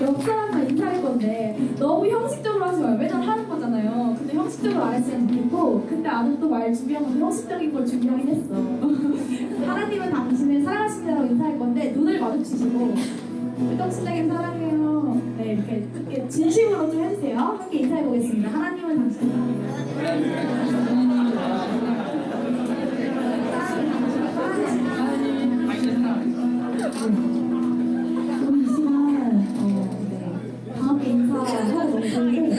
옆 사람과 인사할 건데 너무 형식적으로 하지 말고 매달 하는 거잖아요. 근데 형식적으로 안 했으면 좋겠고 근데 아는 또 말 준비한 건데 형식적인 걸 준비하긴 했어. 하나님은 당신을 사랑하신다고 인사할 건데 눈을 마주치시고 꿀떡신나게 사랑해요. 네 이렇게 진심으로 좀 해주세요. 함께 인사해 보겠습니다. 하나님은 당신을 사랑해요. 우리 이 시간 다 함께 인사하고 너무 좋은데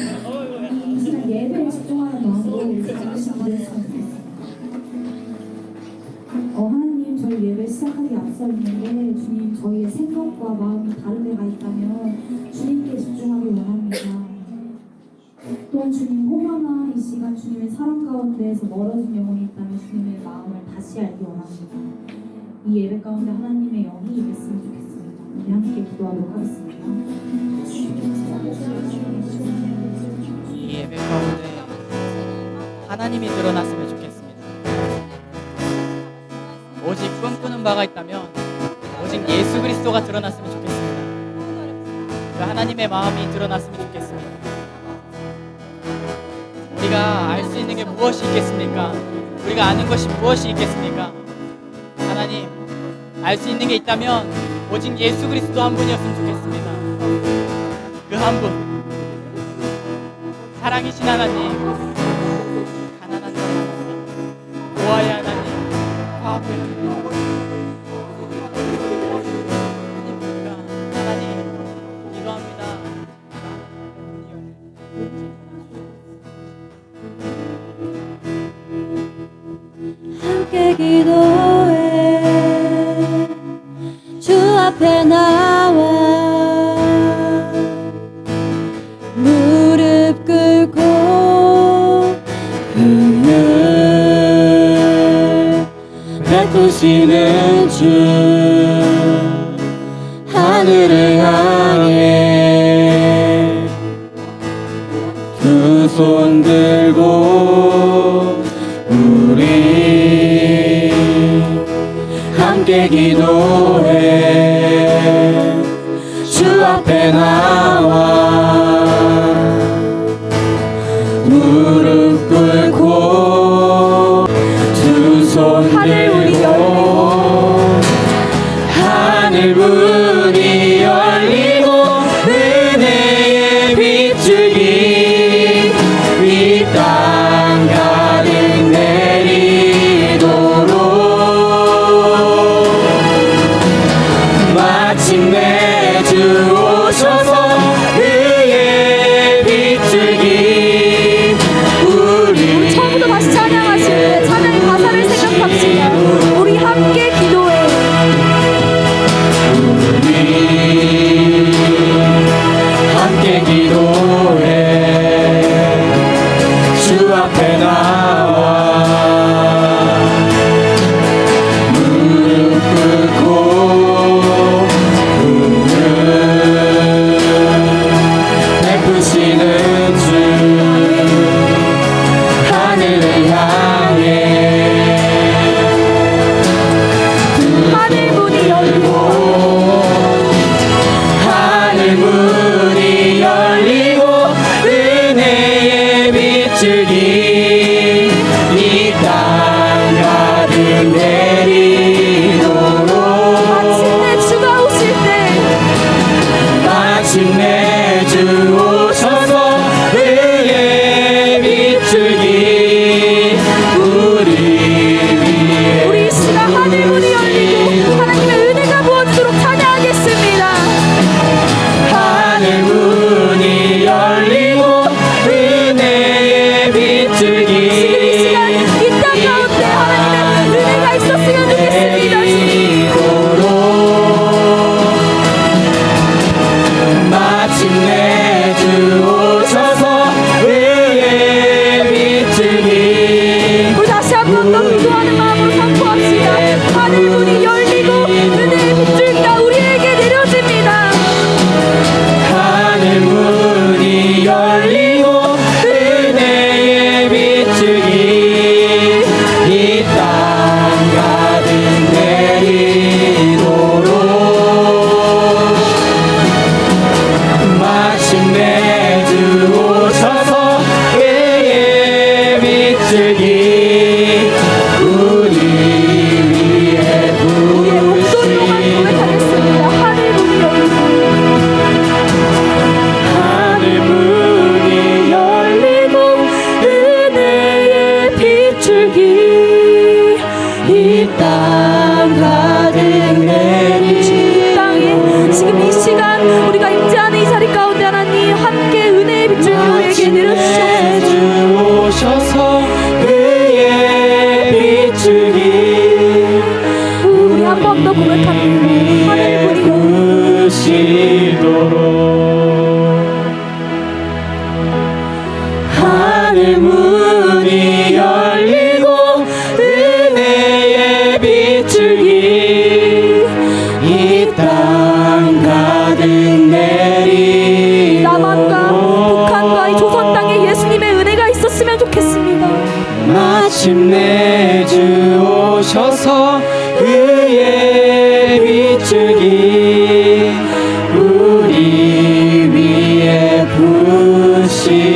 이 시간 예배에 집중하는 마음으로 잠시 기도했으면 좋겠습니다. 하나님 저희 예배 시작하기 앞서 있는데 주님 저희의 생각과 마음이 다른 데가 있다면 주님께 집중하기 원합니다. 또한 주님 혹여나 이 시간 주님의 사랑 가운데에서 멀어진 영혼이 있다면 주님의 마음을 다시 알기 원합니다. 이 예배 가운데 하나님의 영이 임했으면 좋겠습니다. 우리 함께 기도하도록 하겠습니다. 이 예배 가운데 하나님이 드러났으면 좋겠습니다. 오직 꿈꾸는 바가 있다면 오직 예수 그리스도가 드러났으면 좋겠습니다. 그 하나님의 마음이 드러났으면 좋겠습니다. 우리가 알 수 있는 게 무엇이 있겠습니까? 우리가 아는 것이 무엇이 있겠습니까? 하나님, 알 수 있는 게 있다면 오직 예수 그리스도 한 분이었으면 좋겠습니다. 그 한 분, 사랑이신 하나님, 가난한 자의 하나님, 보아의 하나님, 과부의 하나님, 하나님, 기도합니다. 함께 기도해 주 앞에 나와 무릎 꿇고 그늘 베푸시는 주 하늘을 향해 두 손 들고 우리 함께 기도해 주 앞에 나와 무릎 꿇고 두 손 들고 하늘 문이 열리고 은혜의 빗줄기 이 땅 가득 내리도록 마침내 주 오셔서 그의 빗줄기 우리 처음부터 다시 찬양하실 때 찬양의 가사를 생각합시다. 우리 함께 기도해. 우리 함께 기도해 주 앞에 나와 무릎 꿇고 그늘 베푸시는 주 하늘을 향해 하늘 문이 열리고 하늘 문이 열리고 은혜의 빗줄기 이 땅 가득 내리도록 마침내 주가 오실 때 마침내 주 오셔서 그의 빗줄기 우리 위에 우리 이 시간 하늘 문이 열리고 하나님의 은혜가 부어지도록 찬양하겠습니다. 하늘 문이 열리고 은혜의 빗줄기 이 시간 이 땅 가운데 하나님의 은혜가 있었으면 좋겠습니다. 내리도록 평강 가득 내리고 남한과 북한과 이 조선 땅에 예수님의 은혜가 있었으면 좋겠습니다. 마침내 주 오셔서 그의 비추기 우리 위에 부시도록.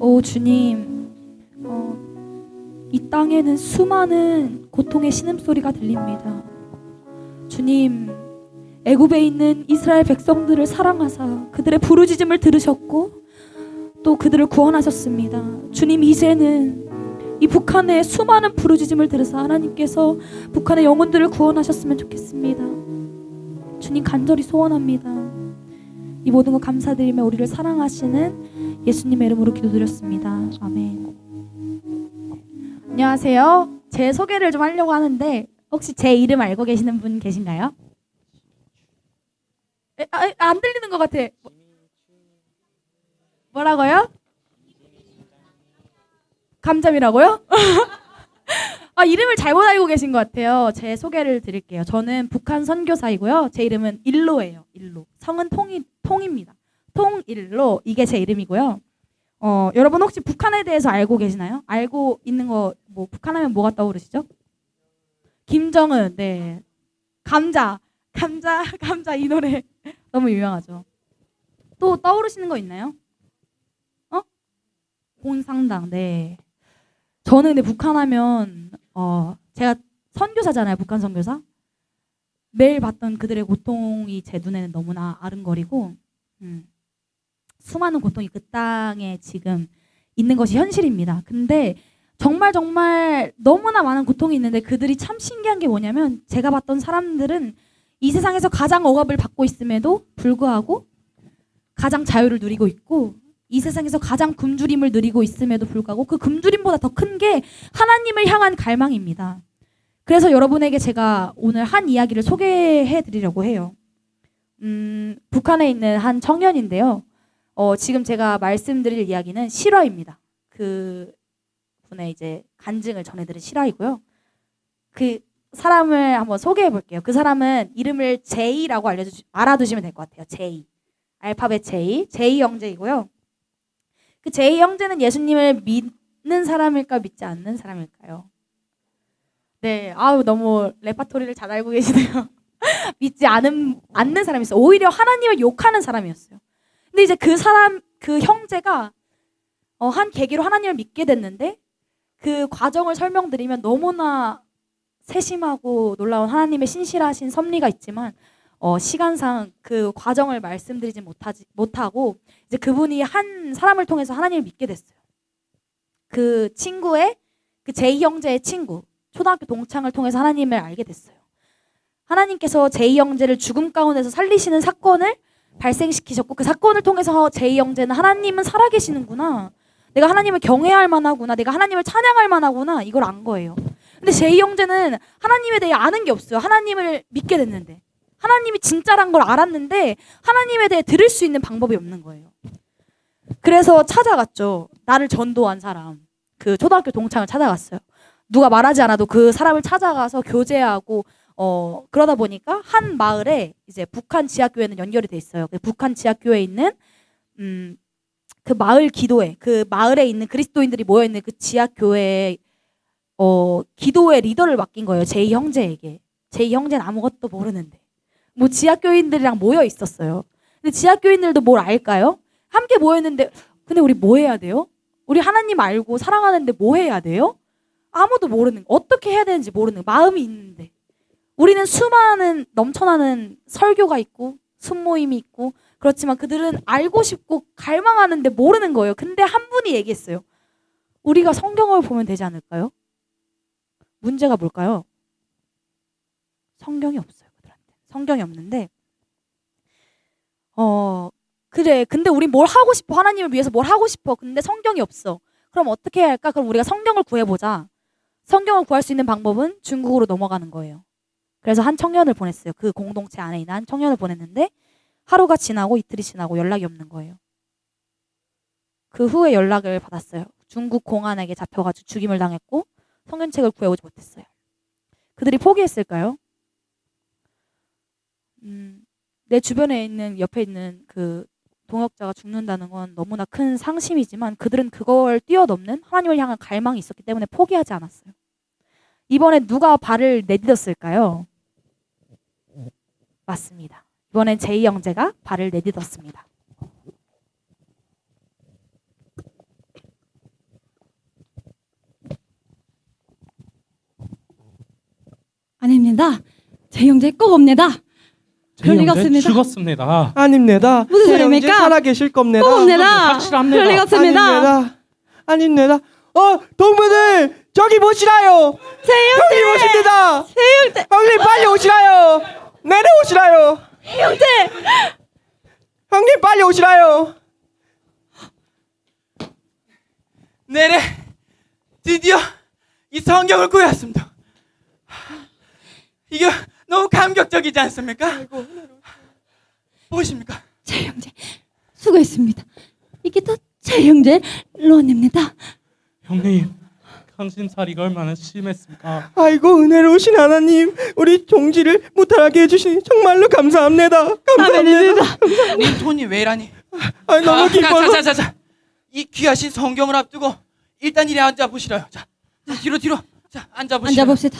오 주님, 이 땅에는 수많은 고통의 신음소리가 들립니다. 주님, 애굽에 있는 이스라엘 백성들을 사랑하사 그들의 부르짖음을 들으셨고 또 그들을 구원하셨습니다. 주님, 이제는 이 북한의 수많은 부르짖음을 들으사 하나님께서 북한의 영혼들을 구원하셨으면 좋겠습니다. 주님, 간절히 소원합니다. 이 모든 것 감사드리며 우리를 사랑하시는 예수님의 이름으로 기도드렸습니다. 아멘. 안녕하세요. 제 소개를 좀 하려고 하는데 혹시 제 이름 알고 계시는 분 계신가요? 안 들리는 것 같아. 뭐라고요? 감잠이라고요? 이름을 잘못 알고 계신 것 같아요. 제 소개를 드릴게요. 저는 북한 선교사이고요. 제 이름은 일로예요. 일로. 성은 통입니다. 통일로. 이게 제 이름이고요. 여러분 혹시 북한에 대해서 알고 계시나요? 알고 있는 거 뭐 북한하면 뭐가 떠오르시죠? 김정은. 네. 감자 이 노래 너무 유명하죠. 또 떠오르시는 거 있나요? 공산당. 네. 저는 근데 북한하면 제가 선교사잖아요. 북한 선교사. 매일 봤던 그들의 고통이 제 눈에는 너무나 아른거리고 수많은 고통이 그 땅에 지금 있는 것이 현실입니다. 근데 정말 너무나 많은 고통이 있는데 그들이 참 신기한 게 뭐냐면 제가 봤던 사람들은 이 세상에서 가장 억압을 받고 있음에도 불구하고 가장 자유를 누리고 있고 이 세상에서 가장 굶주림을 누리고 있음에도 불구하고 그 굶주림보다 더 큰 게 하나님을 향한 갈망입니다. 그래서 여러분에게 제가 오늘 한 이야기를 소개해 드리려고 해요. 북한에 있는 한 청년인데요. 지금 제가 말씀드릴 이야기는 실화입니다. 그 분의 이제 간증을 전해드린 실화이고요. 그 사람을 한번 소개해 볼게요. 그 사람은 이름을 제이라고 알아두시면 될 것 같아요. 제이. 알파벳 제이 형제이고요. 그 제이 형제는 예수님을 믿는 사람일까 믿지 않는 사람일까요? 네, 너무 레파토리를 잘 알고 계시네요. 믿지 않는 사람이었어요. 오히려 하나님을 욕하는 사람이었어요. 근데 이제 그 형제가 한 계기로 하나님을 믿게 됐는데 그 과정을 설명드리면 너무나 세심하고 놀라운 하나님의 신실하신 섭리가 있지만 시간상 그 과정을 말씀드리지 못하고 이제 그분이 한 사람을 통해서 하나님을 믿게 됐어요. 그 친구의 그 제이 형제의 친구 초등학교 동창을 통해서 하나님을 알게 됐어요. 하나님께서 제이 형제를 죽음 가운데서 살리시는 사건을 발생시키셨고 그 사건을 통해서 제이 형제는 하나님은 살아계시는구나. 내가 하나님을 경외할 만하구나. 내가 하나님을 찬양할 만하구나. 이걸 안 거예요. 근데 제이 형제는 하나님에 대해 아는 게 없어요. 하나님을 믿게 됐는데. 하나님이 진짜란 걸 알았는데 하나님에 대해 들을 수 있는 방법이 없는 거예요. 그래서 찾아갔죠. 나를 전도한 사람. 그 초등학교 동창을 찾아갔어요. 누가 말하지 않아도 그 사람을 찾아가서 교제하고 그러다 보니까 한 마을에 이제 북한 지하교회는 연결이 돼 있어요. 그 북한 지하교회에 있는 그 마을 기도회, 그 마을에 있는 그리스도인들이 모여 있는 그 지하교회에 기도회 리더를 맡긴 거예요. 제이 형제에게. 제이 형제는 아무것도 모르는데 뭐 지하교인들이랑 모여 있었어요. 근데 지하교인들도 뭘 알까요? 함께 모였는데 근데 우리 뭐 해야 돼요? 우리 하나님 알고 사랑하는데 뭐 해야 돼요? 아무도 모르는, 어떻게 해야 되는지 모르는 마음이 있는데 우리는 수많은 넘쳐나는 설교가 있고 순모임이 있고 그렇지만 그들은 알고 싶고 갈망하는데 모르는 거예요. 근데 한 분이 얘기했어요. 우리가 성경을 보면 되지 않을까요? 문제가 뭘까요? 성경이 없어요. 그들한테 성경이 없는데 그래. 근데 우리 뭘 하고 싶어? 하나님을 위해서 뭘 하고 싶어? 근데 성경이 없어. 그럼 어떻게 해야 할까? 그럼 우리가 성경을 구해보자. 성경을 구할 수 있는 방법은 중국으로 넘어가는 거예요. 그래서 한 청년을 보냈어요. 그 공동체 안에 있는 한 청년을 보냈는데 하루가 지나고 이틀이 지나고 연락이 없는 거예요. 그 후에 연락을 받았어요. 중국 공안에게 잡혀가지고 죽임을 당했고 성경책을 구해오지 못했어요. 그들이 포기했을까요? 내 주변에 있는 옆에 있는 그 동역자가 죽는다는 건 너무나 큰 상심이지만 그들은 그걸 뛰어넘는 하나님을 향한 갈망이 있었기 때문에 포기하지 않았어요. 이번에 누가 발을 내딛었을까요? 맞습니다. 이번엔 제이 형제가 발을 내딛었습니다. 아닙니다. 제 형제 꼭 옵니다. 그럴 리가 없습니다. 죽었습니다. 아닙니다. 무슨 제 소리입니까? 형제 살아 계실 겁니다. 꼭 옵니다. 확실합니다. 그럴 리가 없습니다. 아닙니다. 동무들 저기 보시라요. 제 형님 오십니다. 제 형제, 형님 빨리 오시라요. 내려오시라요. 형제. 형님 빨리 오시라요. 네네, 드디어 이 성경을 구해왔습니다. 이게 너무 감격적이지 않습니까? 보십니까? 제 형제 수고했습니다. 이게 다 제 형제 론입니다. 형님, 강심살이가 얼마나 심했습니까? 아이고 은혜로우신 하나님, 우리 종지를 무탈하게 해주시니 정말로 감사합니다. 감사합니다. 네 돈이 왜 이러니? 너무 기뻐서. 자. 이 귀하신 성경을 앞두고 일단 이리 앉아 보시라요. 자, 뒤로. 자, 앉아 보시라. 앉아봅시다.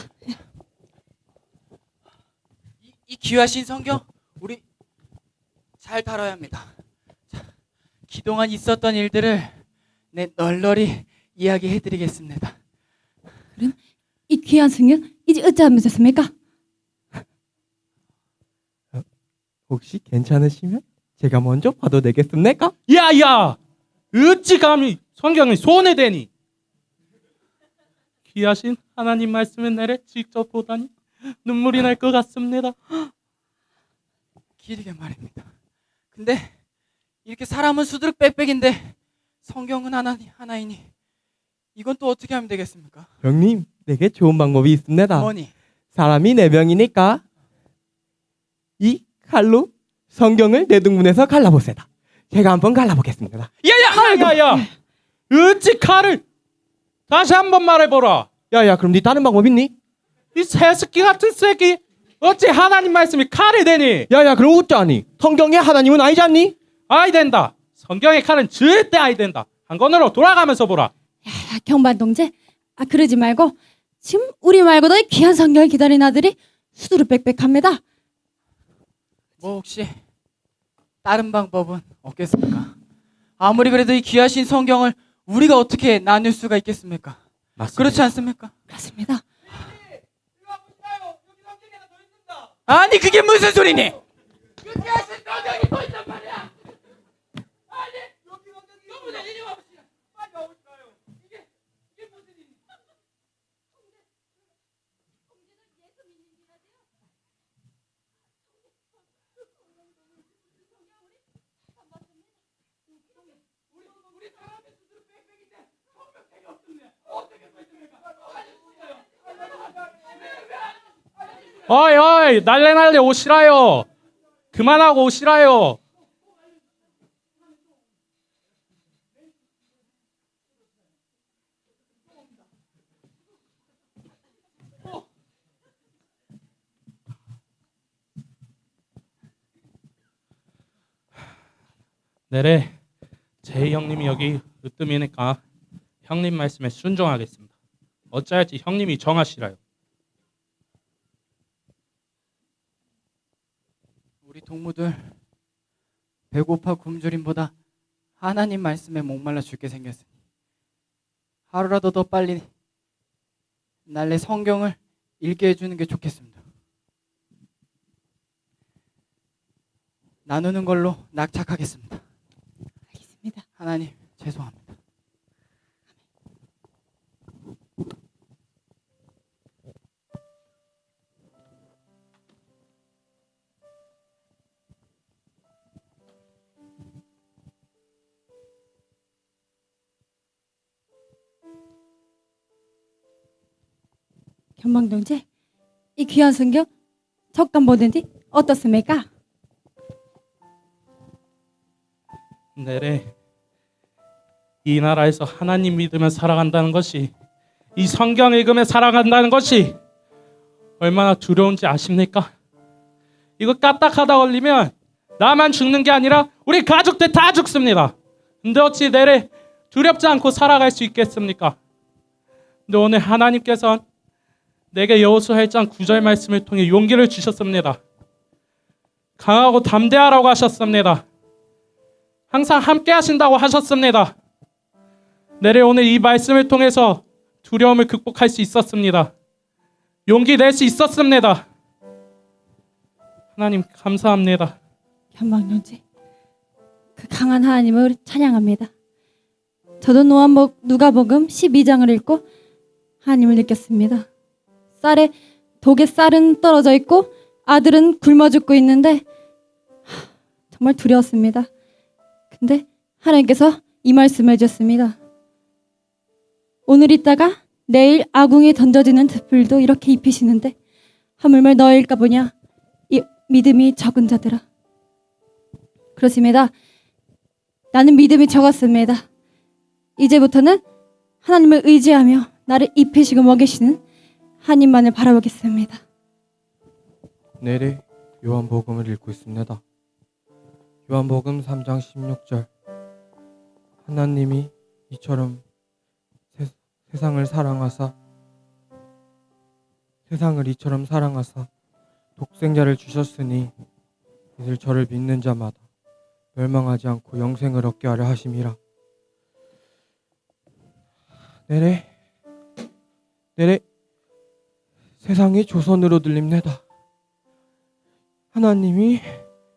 이 귀하신 성경 우리 잘 다뤄야 합니다. 자, 그동안 있었던 일들을 널널히 이야기해드리겠습니다. 그럼 이 귀한 성경 이제 어찌하면서습니까? 혹시 괜찮으시면 제가 먼저 봐도 되겠습니까? 야야! 어찌 감히 성경을 손에 대니? 귀하신 하나님 말씀을 내래 직접 보다니 눈물이 날 것 같습니다. 길게 말입니다. 근데 이렇게 사람은 수두룩 빽빽인데 성경은 하나이니 이건 또 어떻게 하면 되겠습니까? 형님, 내게 좋은 방법이 있습니다. 뭐니? 사람이 4명이니까 이 칼로 성경을 네 등분해서 갈라보세다. 제가 한번 갈라보겠습니다. 야야! 어찌 칼을 다시 한번 말해보라. 야야, 그럼 네 다른 방법 있니? 이 새끼 같은 새끼 어찌 하나님 말씀이 칼이 되니? 야야, 그럼 어쩌니? 성경의 하나님은 아니지 않니? 아이 된다. 성경의 칼은 절대 아이 된다. 한 권으로 돌아가면서 보라. 경반 동재, 그러지 말고 지금 우리 말고도 이 귀한 성경을 기다리는 아들이 수두룩 빽빽합니다. 뭐 혹시 다른 방법은 없겠습니까? 아무리 그래도 이 귀하신 성경을 우리가 어떻게 나눌 수가 있겠습니까? 맞습니다. 그렇지 않습니까? 그렇습니다. 아니 그게 무슨 소리니? 어이 날래 오시라요. 그만하고 오시라요. 내래 제 형님이 여기 으뜸이니까 형님 말씀에 순종하겠습니다. 어찌할지 형님이 정하시라요. 우리 동무들 배고파 굶주림보다 하나님 말씀에 목말라 죽게 생겼으니 하루라도 더 빨리 날래 성경을 읽게 해주는 게 좋겠습니다. 나누는 걸로 낙착하겠습니다. 알겠습니다. 하나님 죄송합니다. 현방동지, 이 귀한 성경 적감 보는 뒤 어떻습니까? 네래. 이 나라에서 하나님 믿으며 살아간다는 것이, 이 성경 읽으며 살아간다는 것이 얼마나 두려운지 아십니까? 이거 까딱하다 걸리면 나만 죽는 게 아니라 우리 가족들 다 죽습니다. 근데 어찌 내래 두렵지 않고 살아갈 수 있겠습니까? 근데 오늘 하나님께서는 내게 여호수아 1장 9절 말씀을 통해 용기를 주셨습니다. 강하고 담대하라고 하셨습니다. 항상 함께 하신다고 하셨습니다. 내래 오늘 이 말씀을 통해서 두려움을 극복할 수 있었습니다. 용기 낼 수 있었습니다. 하나님 감사합니다. 현방동지, 그 강한 하나님을 찬양합니다. 저도 누가복음 12장을 읽고 하나님을 느꼈습니다. 쌀에 독의 쌀은 떨어져 있고 아들은 굶어 죽고 있는데 정말 두려웠습니다. 근데 하나님께서 이 말씀을 해주셨습니다. 오늘 있다가 내일 아궁이에 던져지는 들풀도 이렇게 입히시는데 하물며 너일까 보냐, 이 믿음이 적은 자들아. 그렇습니다. 나는 믿음이 적었습니다. 이제부터는 하나님을 의지하며 나를 입히시고 먹이시는 하나님만을 바라보겠습니다. 내래 요한복음을 읽고 있습니다. 요한복음 3장 16절. 하나님이 이처럼 세상을 이처럼 사랑하사 독생자를 주셨으니 이들 저를 믿는 자마다 멸망하지 않고 영생을 얻게 하려 하심이라. 내래 세상이 조선으로 들립니다. 하나님이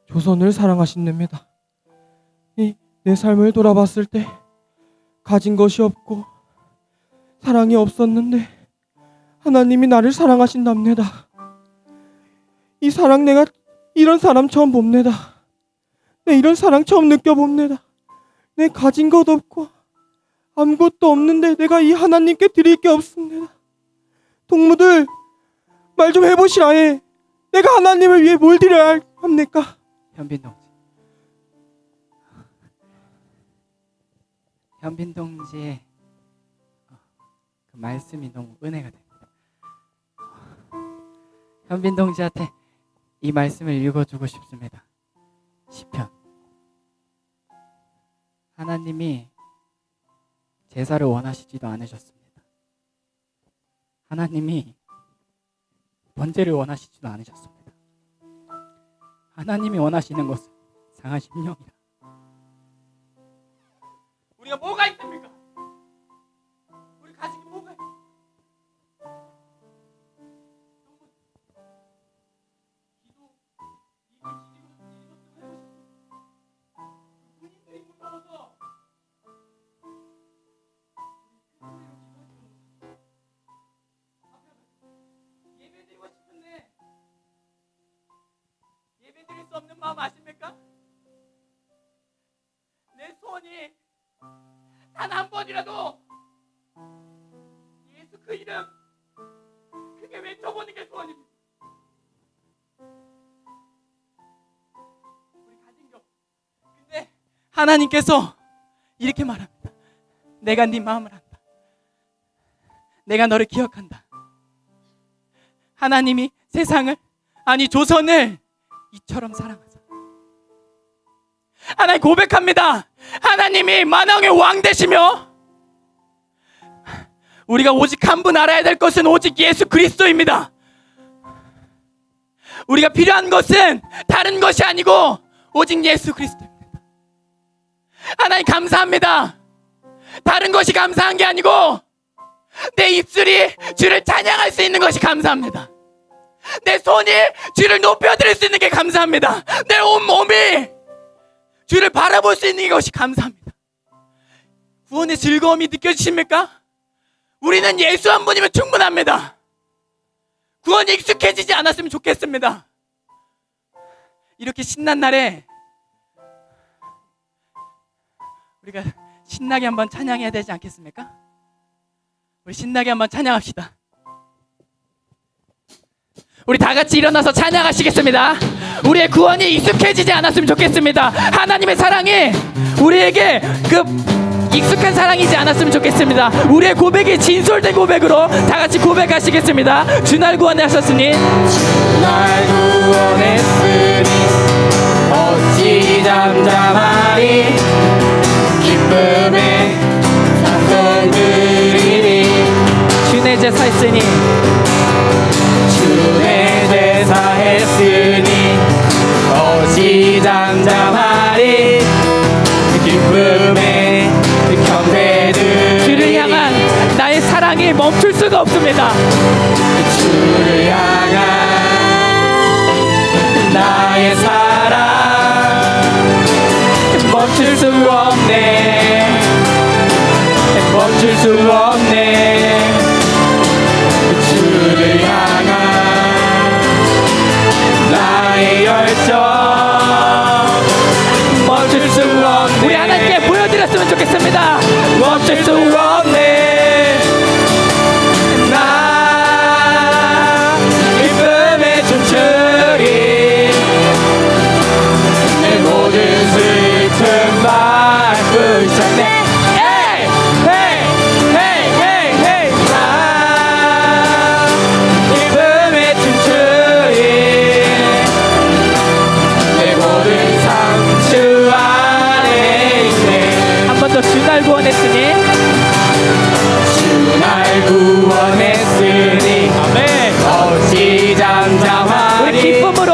조선을 사랑하신답니다. 내 삶을 돌아봤을 때 가진 것이 없고 사랑이 없었는데 하나님이 나를 사랑하신답니다. 이 사랑, 내가 이런 사람 처음 봅니다. 내 이런 사랑 처음 느껴봅니다. 내 가진 것 없고 아무것도 없는데 내가 이 하나님께 드릴 게 없습니다. 동무들 말 좀 해보시라 해. 내가 하나님을 위해 뭘 드려야 합니까? 현빈 동지의 그 말씀이 너무 은혜가 됩니다. 현빈 동지한테 이 말씀을 읽어주고 싶습니다. 시편. 하나님이 제사를 원하시지도 않으셨습니다. 하나님이 번제를 원하시지도 않으셨습니다. 하나님이 원하시는 것은 상한 심령이라. 우리가 뭐가 있습니까? 우리 가진 게 뭐가 있습니까? 예배드리고 싶은데 예배드릴 수 없는 마음 아십니까? 내 소원이 단 한 번이라도 예수 그 이름 크게 외쳐보는 게 소원입니다. 우리 가진 게 없어. 근데 하나님께서 이렇게 말합니다. 내가 네 마음을 안다. 내가 너를 기억한다. 하나님이 세상을, 아니 조선을 이처럼 사랑하사. 하나님 고백합니다. 하나님이 만왕의 왕 되시며 우리가 오직 한 분 알아야 될 것은 오직 예수 그리스도입니다. 우리가 필요한 것은 다른 것이 아니고 오직 예수 그리스도입니다. 하나님 감사합니다. 다른 것이 감사한 게 아니고 내 입술이 주를 찬양할 수 있는 것이 감사합니다. 내 손이 주를 높여드릴 수 있는 게 감사합니다. 내 온 몸이 주를 바라볼 수 있는 것이 감사합니다. 구원의 즐거움이 느껴지십니까? 우리는 예수 한 분이면 충분합니다. 구원이 익숙해지지 않았으면 좋겠습니다. 이렇게 신난 날에 우리가 신나게 한번 찬양해야 되지 않겠습니까? 우리 신나게 한번 찬양합시다. 우리 다 같이 일어나서 찬양하시겠습니다. 우리의 구원이 익숙해지지 않았으면 좋겠습니다. 하나님의 사랑이 우리에게 익숙한 사랑이지 않았으면 좋겠습니다. 우리의 고백이 진솔된 고백으로 다 같이 고백하시겠습니다. 주 날 구원하셨으니 날 구원했으니 어찌 잠잠하리 기쁨의 찬송 드리리 주의 제사 했으니 주의 제사 했으니 어찌 잠잠하리 기쁨의 경배들 주를 향한 나의 사랑이 멈출 수가 없습니다. 주를 향한 나의 사랑 멈출 수 없네 멈출 수 없네 주를 향한 나의 열정 멈출 수 없네 우리 하나님께 보여드렸으면 좋겠습니다. 멈출 수 없네 나 기쁨에 춤추리 내 모든 슬픔 바꾸셨네 헤이 헤이 헤이 헤이 헤이 나 기쁨에 춤추리 내 모든 상처 안에 있네 한 번 더 주 날 구원했으니 주 날 구원했으니 아멘. 어찌 우리 잠잠하리 기쁨으로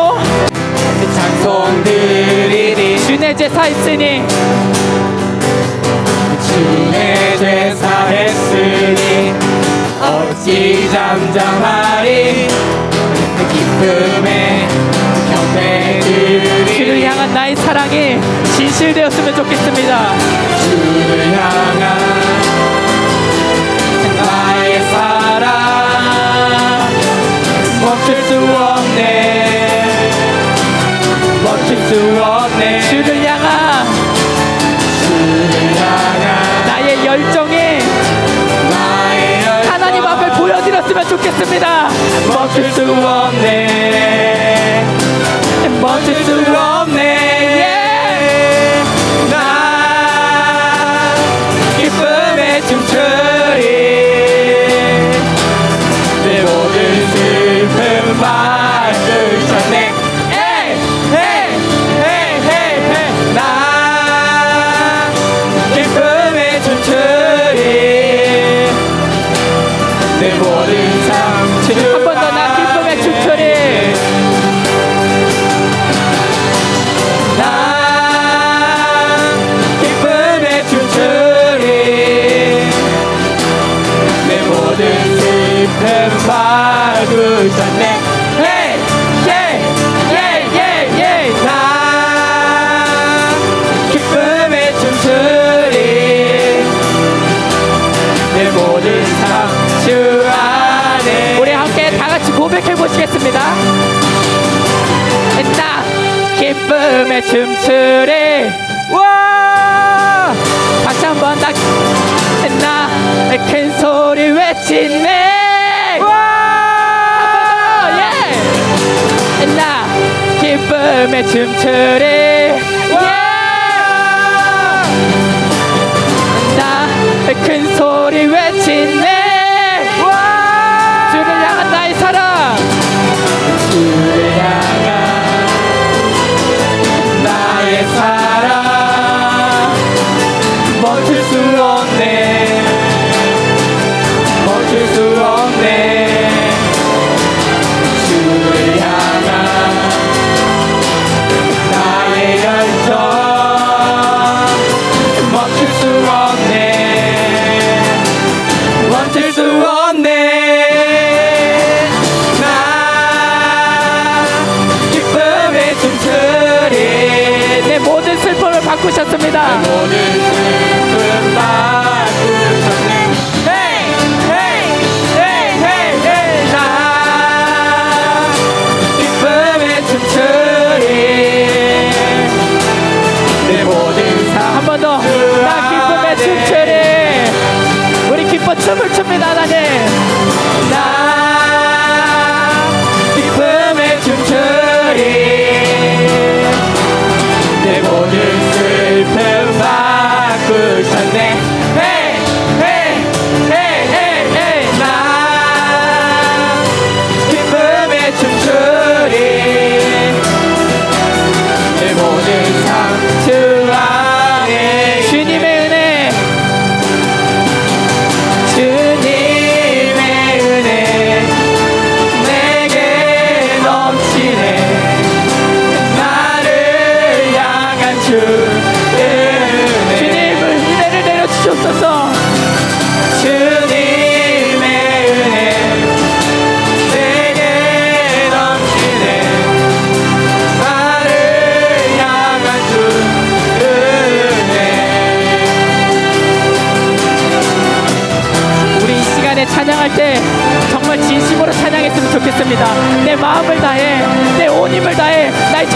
찬송 드리리 주의 제사 했으니 주의 제사 했으니 어찌 잠잠하리 기쁨의 경배 드리리 주를 향한 나의 사랑이 진실되었으면 좋겠습니다. 주를 향한 나의 사랑 멈출 수 없네 멈출 수 없네 주를 향한 주를 향한 나의 열정이 나의 하나님 앞에 보여드렸으면 좋겠습니다. 멈출 수 없네 멈출 수 없네 나 기쁨에 춤추리 내 모든 슬픔 바꾸셨네 헤이 헤이 헤이 헤이 헤이 나 기쁨에 춤추리 내 모든 상처 한 번 더 나 기쁨의 춤추리 나 기쁨에 춤추리 내 모든 슬픔 바꾸셨네 헤이 헤이 헤이 헤이 헤이 나 기쁨에 춤추리 내 모든 상처 안에 우리 함께 다 같이 고백해 보시겠습니다. 나 기쁨의 춤추리 와 다시 한번 나 큰 소리 외치네 와 예! 나 기쁨의 춤추리 나 큰 소리 외치네 주를 향한 나의 사랑 주를 향한 나의 사랑 멈출 수 없네 멈출 수 없네 주를 향한 나의 열정 멈출 수 없네 멈출 수 없네 나 기쁨에 춤추리 내 모든 슬픔을 바꾸셨습니다. 모든 슬픔 바꾸셨네 헤이 헤이 헤이 헤이 헤이 나 기쁨에 춤추리 내 모든 한 번 더 나 기쁨의 춤추리 우리 기뻐 춤을 춥니다 하나님 나 기쁨에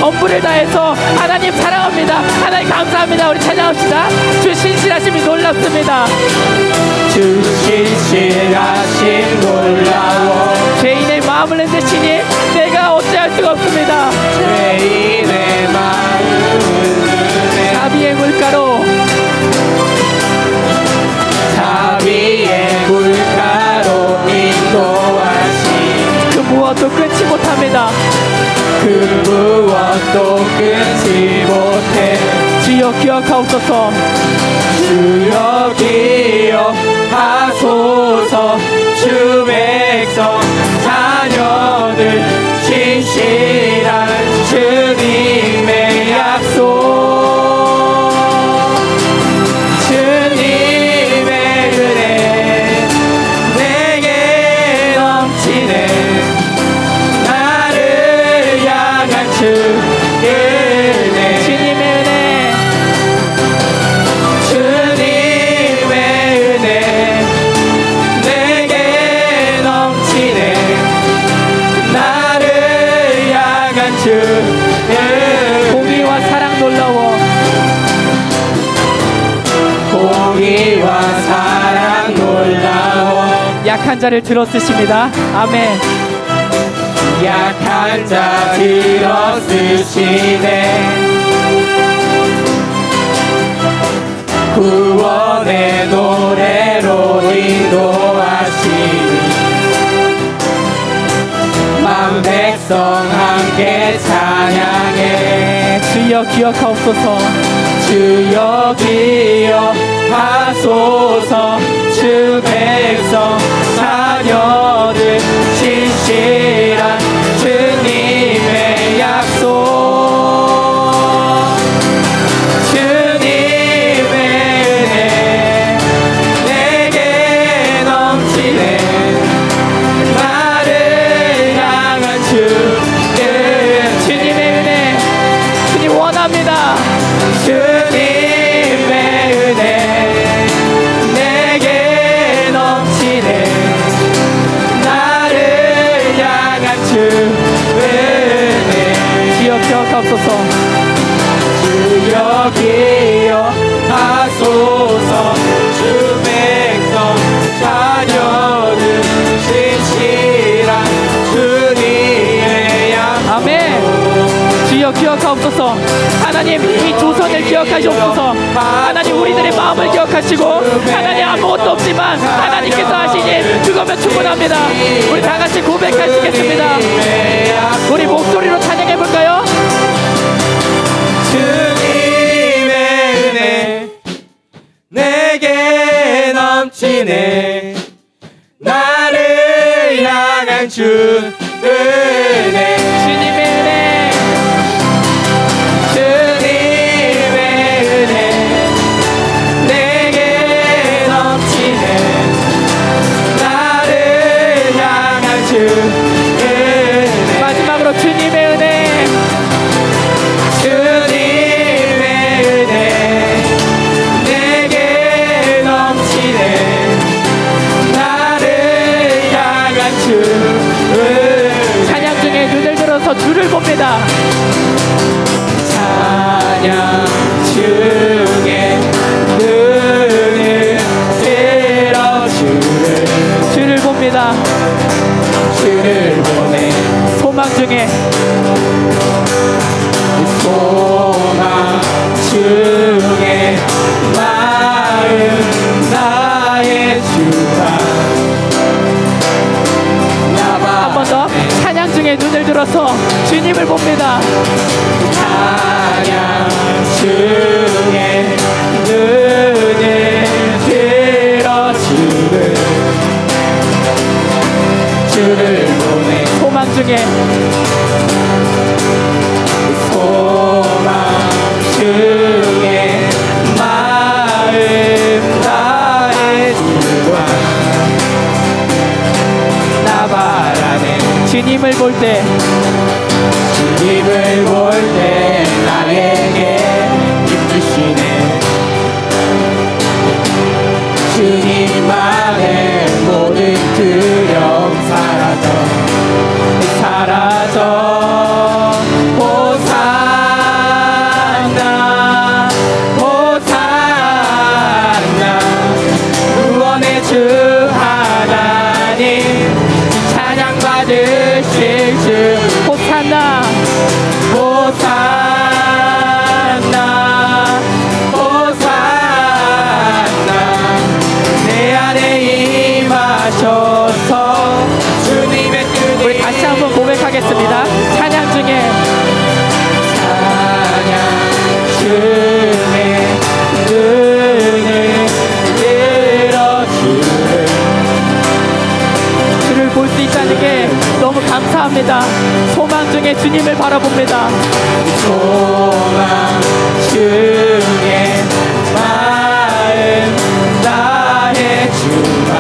전부를 다해서 하나님 사랑합니다. 하나님 감사합니다. 우리 찬양합시다. 주 신실하심이 놀랍습니다. 주 신실하심 놀라워 죄인의 마음을 흔드시니 내가 어찌할 수가 없습니다. 죄인의 마음을 자비의 물가로 자비의 물가로 인도하시 그 무엇도 끊지 못합니다. 그 무엇도 끊지 못해 주여 기억하옵소서. 주여 기억하소서 주 백성 자녀들 신실한 주님의 약속 주님의 은혜 내게 넘치네 나를 향한 주 은혜 주님의 은혜 주님의 은혜 내게 넘치네 나를 향한 주 은혜 공의와 사랑 놀라워 공의와 사랑 놀라워 약한 자를 들어쓰십니다. 아멘. 약한 자 들어쓰시네 구원의 노래로 인도하시니 만 백성 함께 찬양해 주여 기억하옵소서. 주여 기억하소서 주 백성 자녀들 신실한 주님의 약속 주님의 은혜 내게 넘치네 나를 향한 주 주님의 은혜 주님 원합니다. 주님의 은혜 내게 넘치네 나를 향한 주 은혜 주여 기억하옵소서. 주여 기억하소서 주 백성 자녀들 신실한 주님의 약속 아멘. 주여 기억하옵소서. 하나님 이 조선을 기억하시옵소서. 하나님 우리들의 마음을 기억하시고 하나님 아무것도 없지만 하나님께서 하시니 그거면 충분합니다. 우리 다 같이 고백하시겠습니다. 우리 목소리로 찬양해 볼까요? 주님의 은혜 내게 넘치네 나를 향한 주 은혜 주님의 은혜 주님의 은혜 내게 넘치네 나를 향한 주 은혜 마지막으로 주님의 은혜 주님의 은혜 내게 넘치네 나를 향한 주 은혜 찬양 중에 눈을 들어서 주를 봅니다. 찬양 중에 눈을 들어 주를 봅니다. 주를 보내 소망 중에 소망 중에 마음 나의 주가 한 번 더 찬양 중에 눈을 들어서 주님을 봅니다. 찬양 중에 눈을 들어 주를 보내 소망 중에 소망 중에 마음 나의 주가 나 바라네 주님을 볼 때 주님을 볼 때 나에게 기쁘시네 주님만의 모든 두려움 사라져 주님을 바라봅니다. 소망 중에 마음 다해 주마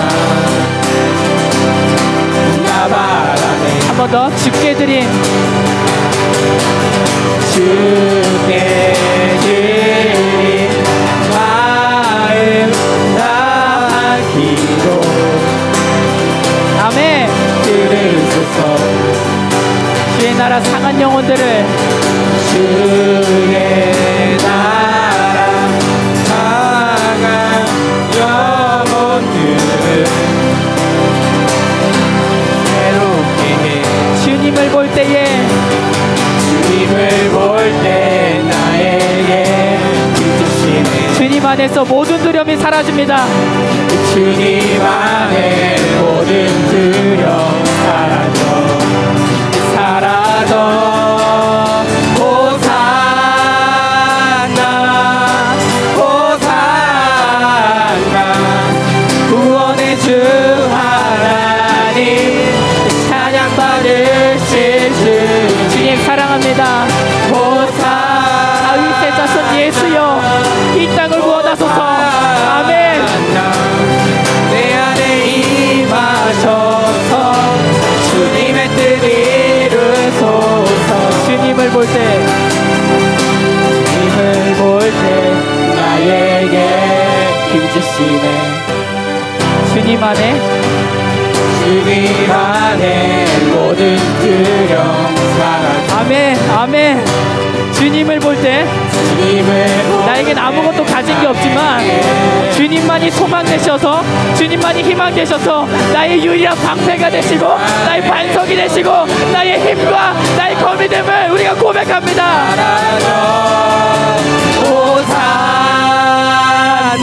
나 바라네. 한 번 더 주께 드린 주께 드린 마음 다한 기도 아멘. 들으소서. 주의 나라 상한 영혼들을 주의 나라 상한 영혼들을 새롭게 해. 주님을 볼 때에 주님을 볼 때 나에게 빛주시네. 주님 안에서 모든 두려움이 사라집니다. 주님 안에 모든 두려움 사라져 호산나 호산나 구원의 주 하나님 찬양 받으실 주 주님 사랑합니다. 다윗의 자손 예수여 이 땅을 구원하소서. 아멘. 내 안에 임하셔서 주님의 뜻 이루소서. 주님을 볼 때 주님을 볼 때 나에게 힘주시네. 주님 안에 주님 안에 모든 두려움 사라져. 아멘 아멘. 주님을 볼 때 주님을 볼 나에겐 아무것도 가진 게 없지만 주님만이 소망 되셔서 주님만이 희망 되셔서 나의 유일한 방패가 되시고 나의 반석이 되시고 나의 힘과 나의 검이 됨을 우리가 고백합니다.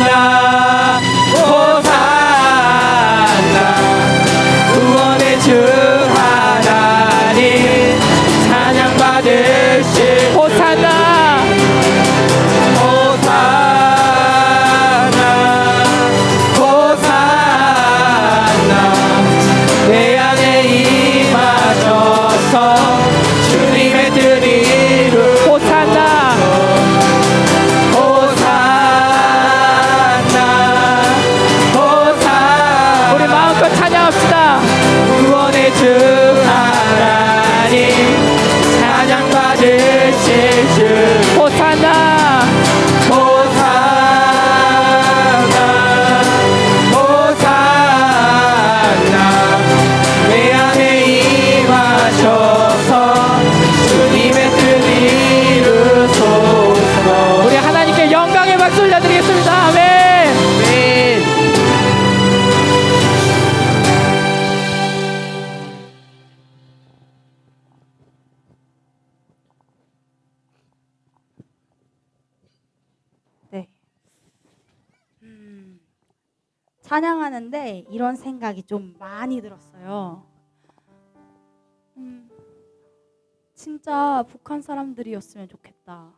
호산나 호산나 구원의 주 하나님 찬양 받으실 호산나 호산나 호산나 내 안에 임하셔서 주님의 뜻 이루 호산나 호산나 호산나 우리 마음껏 찬양합시다. 구원의 주 하나님 찬양 받으실 주 호산나 호산나 호산나 내 안에 임하셔서 주님의 뜻 이루소서. 우리 하나님께 영광의 박수 올려드리겠습니다. 아멘. 네. 찬양하는데 이런 생각이 좀 많이 들었어요. 진짜 북한 사람들이었으면 좋겠다.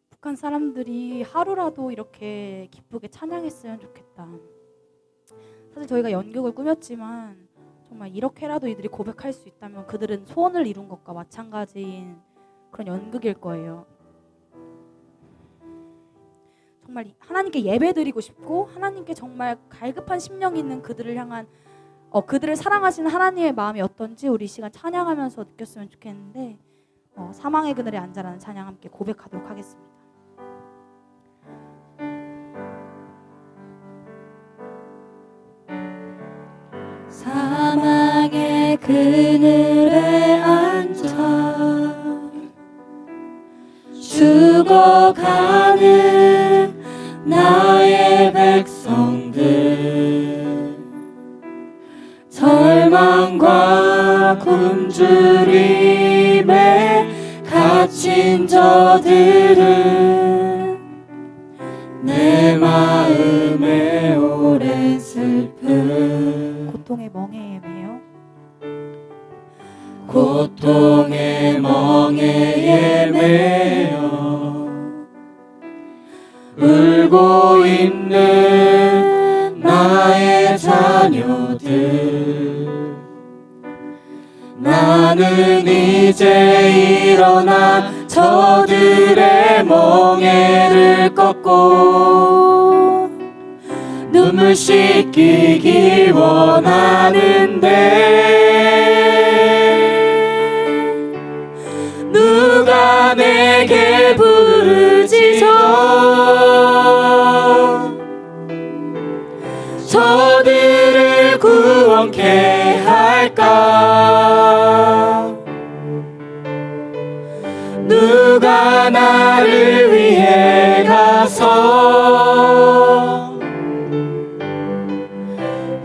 북한 사람들이 하루라도 이렇게 기쁘게 찬양했으면 좋겠다. 사실 저희가 연극을 꾸몄지만 정말 이렇게라도 이들이 고백할 수 있다면 그들은 소원을 이룬 것과 마찬가지인 그런 연극일 거예요. 정말 하나님께 예배드리고 싶고 하나님께 정말 갈급한 심령이 있는 그들을 향한 그들을 사랑하시는 하나님의 마음이 어떤지 우리 이 시간 찬양하면서 느꼈으면 좋겠는데 사망의 그늘에 앉아라는 찬양 함께 고백하도록 하겠습니다. 사망의 그늘에 앉아 죽어가는 나의 백성들 절망과 굶주림에 갇힌 저들은 내 마음에 오랜 슬픔 고통의 멍에에 매여 고통의 멍에에 매여 울고 있는 나의 자녀들 나는 나는 이제 일어나 저들의 멍에를 꺾고 눈물 씻기길 원하는데 누가 내게 부르짖어 저들을 구원케 할까 누가 나를 위해 가서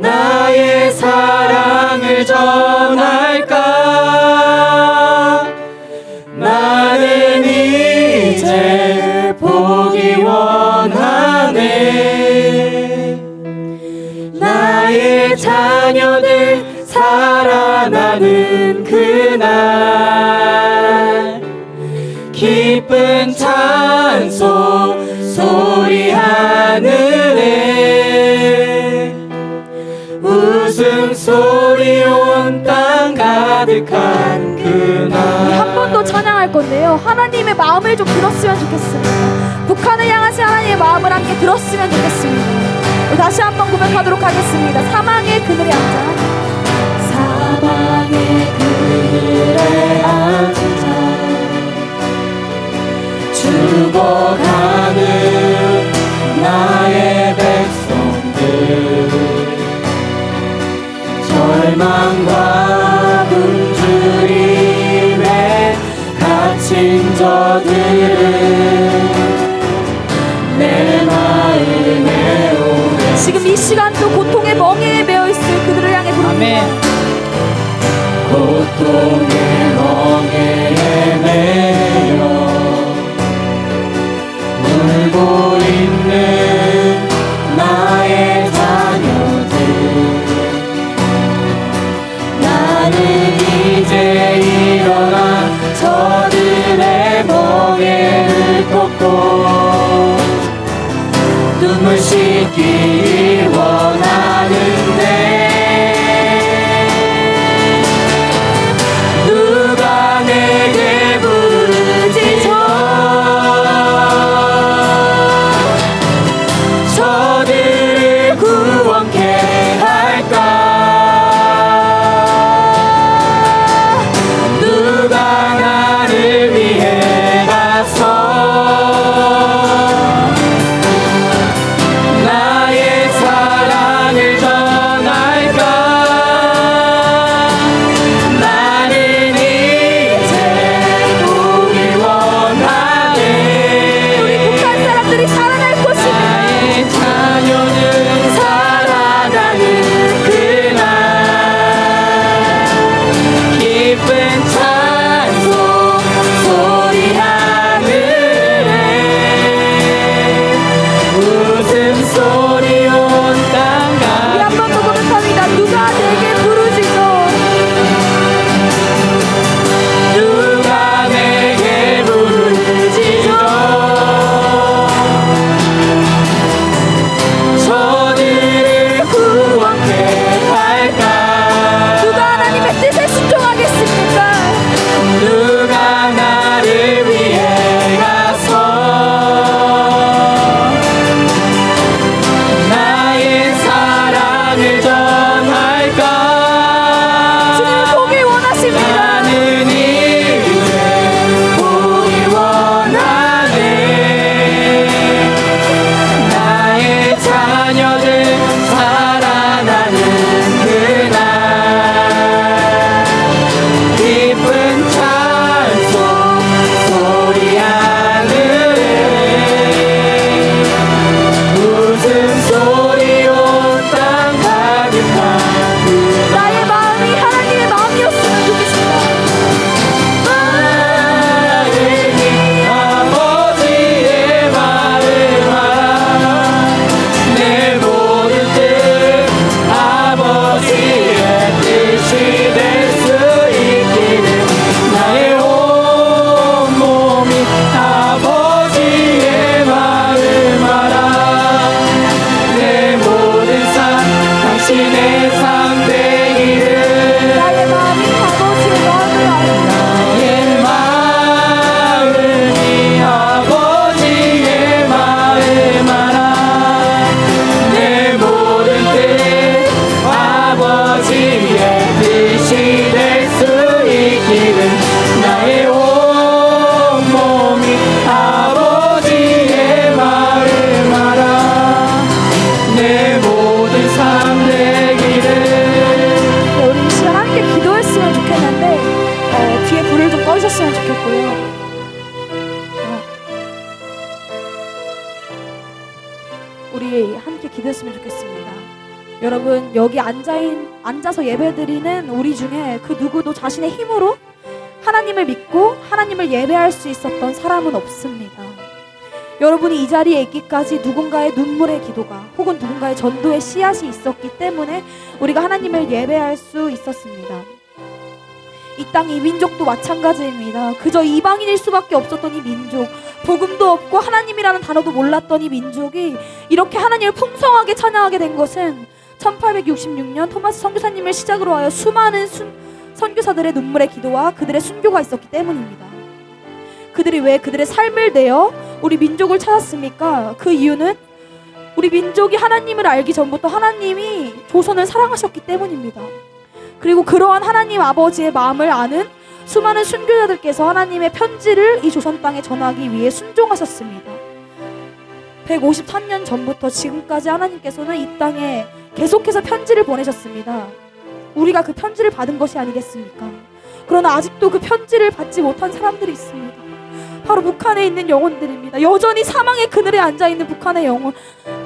나의 사랑을 전할까 나는 이제 보기 원하네 나의 자녀들 살아나는 그날 기쁜 찬송 소리 하늘에 웃음소리 온 땅 가득한 우리 그날 한 번 더 찬양할 건데요. 하나님의 마음을 좀 들었으면 좋겠습니다. 북한을 향하신 하나님의 마음을 함께 들었으면 좋겠습니다. 우리 다시 한번 고백하도록 하겠습니다. 사망의 그늘에 앉아 사방의 그늘에 앉아 죽어가는 나의 백성들 절망과 굶주림에 갇힌 저들을 내 마음에 오래 지금 이 시간도 고통의 멍에에 매어있을 그들을 향해 부릅니다. 아멘. 고통의 멍에에 매여 울고 있는 나의 자녀들 나는 이제 일어나 저들의 멍에를 꺾고 눈물 씻기 원하는데 누가 내게 부르짖어 저들을 구원케 할까 누가 나를 위해 가서 나의 우리 함께 기도했으면 좋겠습니다. 여러분, 여기 앉아서 예배드리는 우리 중에 그 누구도 자신의 힘으로 하나님을 믿고 하나님을 예배할 수 있었던 사람은 없습니다. 여러분이 이 자리에 있기까지 누군가의 눈물의 기도가 혹은 누군가의 전도의 씨앗이 있었기 때문에 우리가 하나님을 예배할 수 있었습니다. 이 땅 이 민족도 마찬가지입니다. 그저 이방인일 수밖에 없었던 이 민족, 복음도 없고 하나님이라는 단어도 몰랐던 이 민족이 이렇게 하나님을 풍성하게 찬양하게 된 것은 1866년 토마스 선교사님을 시작으로 하여 수많은 선교사들의 눈물의 기도와 그들의 순교가 있었기 때문입니다. 그들이 왜 그들의 삶을 내어 우리 민족을 찾았습니까? 그 이유는 우리 민족이 하나님을 알기 전부터 하나님이 조선을 사랑하셨기 때문입니다. 그리고 그러한 하나님 아버지의 마음을 아는 수많은 순교자들께서 하나님의 편지를 이 조선 땅에 전하기 위해 순종하셨습니다. 153년 전부터 지금까지 하나님께서는 이 땅에 계속해서 편지를 보내셨습니다. 우리가 그 편지를 받은 것이 아니겠습니까? 그러나 아직도 그 편지를 받지 못한 사람들이 있습니다. 바로 북한에 있는 영혼들입니다. 여전히 사망의 그늘에 앉아있는 북한의 영혼,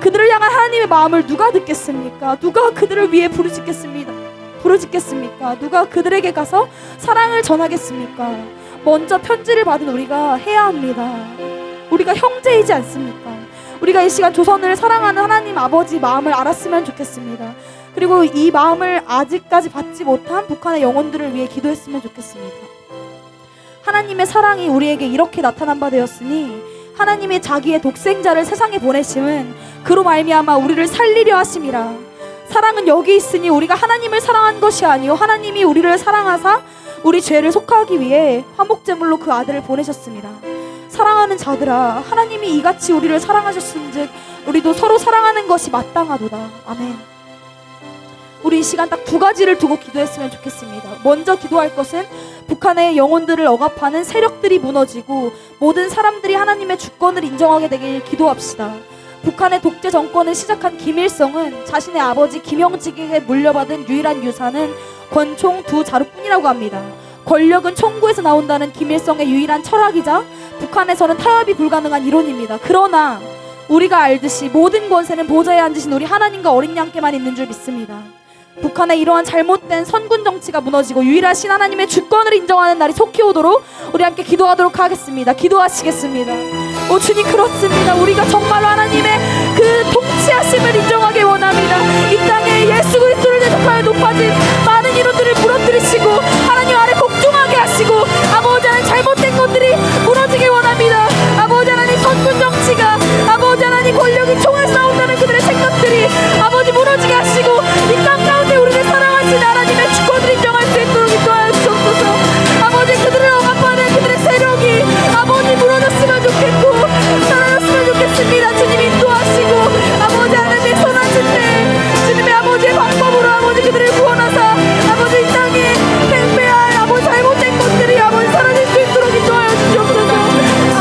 그들을 향한 하나님의 마음을 누가 듣겠습니까? 누가 그들을 위해 부르짖겠습니까? 누가 그들에게 가서 사랑을 전하겠습니까? 먼저 편지를 받은 우리가 해야 합니다. 우리가 형제이지 않습니까? 우리가 이 시간 조선을 사랑하는 하나님 아버지 마음을 알았으면 좋겠습니다. 그리고 이 마음을 아직까지 받지 못한 북한의 영혼들을 위해 기도했으면 좋겠습니다. 하나님의 사랑이 우리에게 이렇게 나타난 바 되었으니 하나님이 자기의 독생자를 세상에 보내심은 그로 말미암아 우리를 살리려 하심이라. 사랑은 여기 있으니 우리가 하나님을 사랑한 것이 아니요 하나님이 우리를 사랑하사 우리 죄를 속하기 위해 화목제물로 그 아들을 보내셨습니다. 사랑하는 자들아, 하나님이 이같이 우리를 사랑하셨은즉 우리도 서로 사랑하는 것이 마땅하도다. 아멘. 우리 이 시간 딱 두 가지를 두고 기도했으면 좋겠습니다. 먼저 기도할 것은 북한의 영혼들을 억압하는 세력들이 무너지고 모든 사람들이 하나님의 주권을 인정하게 되길 기도합시다. 북한의 독재 정권을 시작한 김일성은 자신의 아버지 김영직에게 물려받은 유일한 유산은 권총 2자루뿐이라고 합니다. 권력은 총구에서 나온다는 김일성의 유일한 철학이자 북한에서는 타협이 불가능한 이론입니다. 그러나 우리가 알듯이 모든 권세는 보좌에 앉으신 우리 하나님과 어린 양께만 있는 줄 믿습니다. 북한의 이러한 잘못된 선군 정치가 무너지고 유일하신 하나님의 주권을 인정하는 날이 속히 오도록 우리 함께 기도하도록 하겠습니다. 기도하시겠습니다. 오 주님, 그렇습니다. 우리가 정말로 하나님의 그 통치하심을 인정하기 원합니다. 이 땅에 예수 그리스도를 대적하여 높아진 많은 이론들을 무너뜨리시고 하나님 아래 복종하게 하시고 아버지 하나님 잘못된 것들이 무너지기 원합니다. 아버지 하나님 선군 정치가 아버지 하나님 권력이 총에서 나온다는 그들의 생각들이 아버지 무너지게 하시고 이 땅 가운데 우리를 사랑하신 하나님의 주권을 인정할 수 있도록 인도하여 주옵소서. 아버지 그들을 억압하는 그들의 세력이 아버지 무너졌으면 좋겠고 사라졌으면 좋겠습니다. 주님 인도하시고 아버지 하나님의 선하신 때 주님의 아버지의 방법으로 아버지 그들을 구원하사 아버지 이 땅에 팽배할 아버지 잘못된 것들이 아버지 사라질 수 있도록 인도하여 주시옵소서.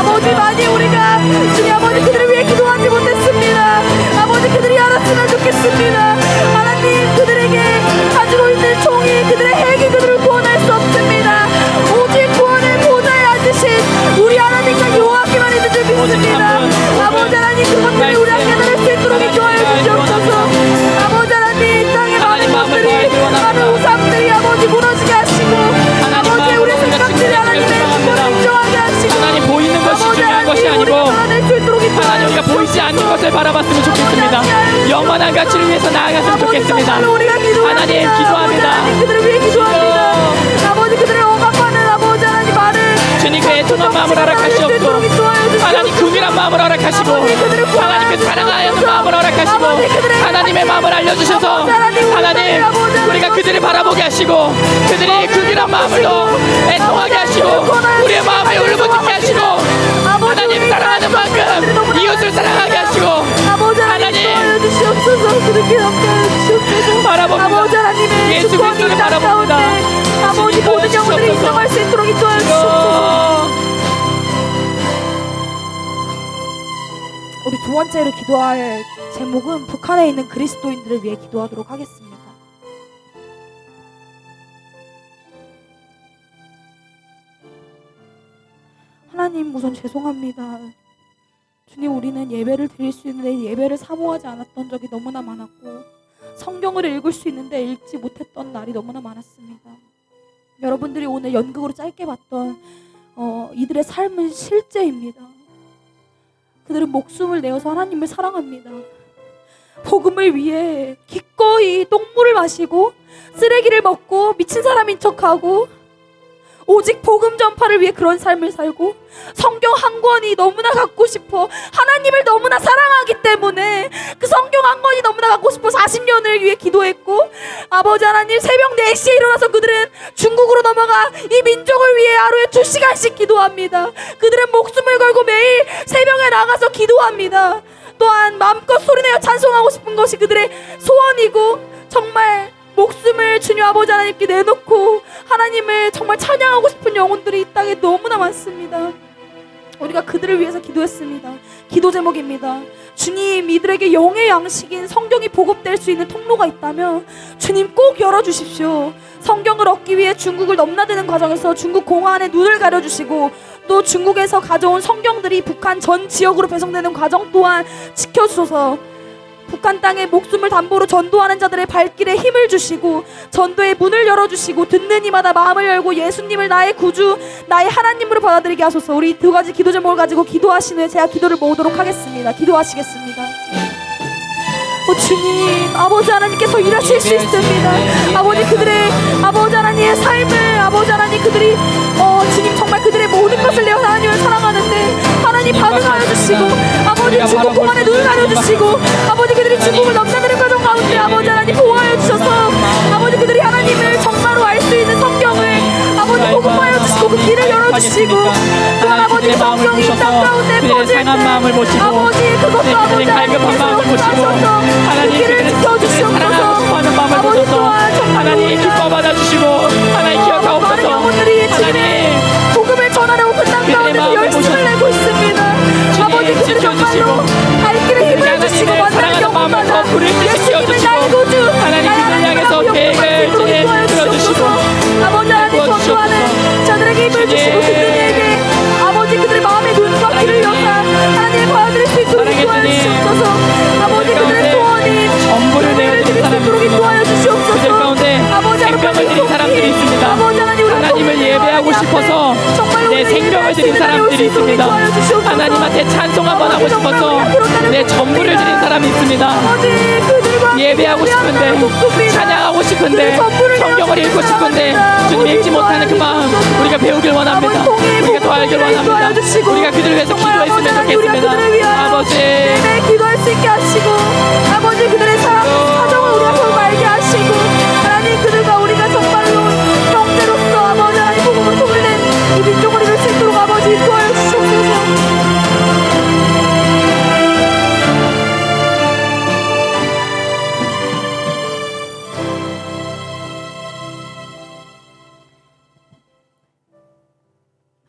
아버지 많이 우리가 주님 아버지 그들을 위해 기도하지 못했습니다. 아버지 그들이 알았으면 좋겠습니다. 하나님 그들에게 가지고 있는 총이 그들의 핵이 그들을 구원할 수 없습니다. 오직 구원을 보좌에 앉으신 우리 하나님과 여호와께만 있는 줄 믿습니다. 아버지 하나님 그것들을 우리 함께 나눌 수 있도록 인도하여 주시옵소서. 아버지 하나님 이 땅의 많은 것들이 많은 우상들이 아버지 무너지게 하시고 아버지 우리 생각들이 하나님의 주권을 인정하게 하시고 하나님 보이는 것이 중요한 것이 아니고 하나님 우리가 보이지 않는 것을 바라봤으면 좋겠습니다. 영원한 가치를 위해서 나아갔으면 좋겠습니다. 하나님 기도합니다. 그들을 위해 기도합니다. 아버지 그들을 억압하는 아버지 하나님 말을 주님 그 애통한 마음을 허락하시옵고 하나님 긍휼한 마음을 허락하시고 하나님 그 사랑하는 마음을 허락하시고 하나님의 마음을 알려주셔서 하나님 우리가 그들을 바라보게 하시고 그들이 긍휼한 마음으로 애통하게 하시고 우리의 마음에 울부짖게 하시고 하나님 사랑하는 만큼 이웃을 사랑하게 하시고 하나님 주시옵소서. 그렇게 함께하여 주시옵소서. 바라봅니다. 아버지 하나님의 예수 주권이 그리스도를 땅 가운데 바라봅니다. 아버지 모든 영혼들이 인정할 수 있도록 인도하여 주시옵소서. 우리 두 번째로 기도할 제목은 북한에 있는 그리스도인들을 위해 기도하도록 하겠습니다. 하나님 우선 죄송합니다. 주님, 우리는 예배를 드릴 수 있는데 예배를 사모하지 않았던 적이 너무나 많았고, 성경을 읽을 수 있는데 읽지 못했던 날이 너무나 많았습니다. 여러분들이 오늘 연극으로 짧게 봤던 이들의 삶은 실제입니다. 그들은 목숨을 내어서 하나님을 사랑합니다. 복음을 위해 기꺼이 똥물을 마시고 쓰레기를 먹고 미친 사람인 척하고 오직 복음 전파를 위해 그런 삶을 살고, 성경 한 권이 너무나 갖고 싶어, 하나님을 너무나 사랑하기 때문에 그 성경 한 권이 너무나 갖고 싶어 40년을 위해 기도했고, 아버지 하나님, 새벽 4시에 일어나서 그들은 중국으로 넘어가 이 민족을 위해 하루에 2시간씩 기도합니다. 그들은 목숨을 걸고 매일 새벽에 나가서 기도합니다. 또한 마음껏 소리내어 찬송하고 싶은 것이 그들의 소원이고, 정말 목숨을 주님 아버지 하나님께 내놓고 하나님을 정말 찬양하고 싶은 영혼들이 이 땅에 너무나 많습니다. 우리가 그들을 위해서 기도했습니다. 기도 제목입니다. 주님, 이들에게 영의 양식인 성경이 보급될 수 있는 통로가 있다면 주님 꼭 열어주십시오. 성경을 얻기 위해 중국을 넘나드는 과정에서 중국 공안에 눈을 가려주시고, 또 중국에서 가져온 성경들이 북한 전 지역으로 배송되는 과정 또한 지켜주소서. 북한 땅에 목숨을 담보로 전도하는 자들의 발길에 힘을 주시고, 전도의 문을 열어주시고, 듣는 이마다 마음을 열고 예수님을 나의 구주, 나의 하나님으로 받아들이게 하소서. 우리 두 가지 기도 제목을 가지고 기도하신 후에 제가 기도를 모으도록 하겠습니다. 기도하시겠습니다. 주님, 아버지 하나님께서 일하실 수 있습니다. 아버지, 그들의 아버지 하나님의 삶을, 아버지 하나님, 그들이 주님 정말 그들의 모든 것을 내어 하나님을 사랑하는데 하나님 반응하여 주시고, 아버지 중국 공안에 눈을 가려주시고, 아버지 그들이 중국을 넘나드는 과정 가운데 아버지 하나님 보호하여 주셔서, 아버지 그들이 하나님을 정말로 알 수 있는 성경을 아버지 보급하여 주시고 그 길을 열어주시고, 또한 아버지 성경이 이 땅 가운데 퍼질 때 마음을 보시고, 아버지 그것도 아버지 갈급한 마음을 보시고, 하나님 길을 지켜주시옵소서. 사랑하고 싶어하는 마음을 아버지 보셔서 또한 정말 하나님 기뻐 받아주시고, 하나님 많은 기억하옵소서. 영혼들이 하나님 주님의 복음을 전하려고 그 땅 가운데서 마음을 열심을 보셔서 내고 있습니다. 아버지 그들이 지켜주시고, 정말로 발길에 힘을 주시고 하나님의 만나는 사랑하는 마음을 영혼마다 더 부를 때 예수님을 지켜주시고, 나의 구주, 하나님 나의 그들 향해서 하나님의 계획을 영광을 들어주시고, 아버지 하나님 전도하는 자들에게 힘을 주시고, 그들에게 아버지 그들의 마음의 눈과 귀를 여사 하나님을 받아들일 수 있도록 인도하여 주시옵소서. 아버지 그들의 소원이 전부를 내어드린 사람이 있도록 있습니다. 인도하여 주시옵소서. 그들 가운데 아버지 생명을 드린 사람들이 있습니다. 아버지 하나님, 우리 하나님을 성도님의 예배하고 앞에 싶어서 정말로 내 우리를 생명을 예배할 수 드린 있는 날이 사람들이 올 수 있도록 있습니다. 인도하여 주시옵소서. 하나님한테 찬송 한번 하고 아버지, 정말 싶어서 우리가 그렇다는 내 믿습니다. 전부를 드린 사람이 있습니다. 아버지 그들과 예배하고 함께 싶은데, 돕습니다. 찬양하고 싶은데, 그들의 전부를 성경을 읽고 내어주시기 싶은데 바랍니다. 주님 읽지 아버지, 못하는 그 마음 도와주시옵소서. 우리가 배우길 원합니다. 아버지, 통일의 우리가 더 알길 복음을 인도하여 원합니다. 주시고, 우리가 그들을 위해서 정말 아버지 기도했으면 하나님, 우리가 좋겠습니다. 그들을 위하여 아버지 매일 기도할 수 있게 하시고, 아버지 그들의 사정을 우리가 서로 알게 하시고, 하나님 그들과 우리가 정말로 형제로서 아버지 하나님 복음을 통을 낸 이 민족을 이룰 수 있도록 아버지 인도하여 주시옵소서.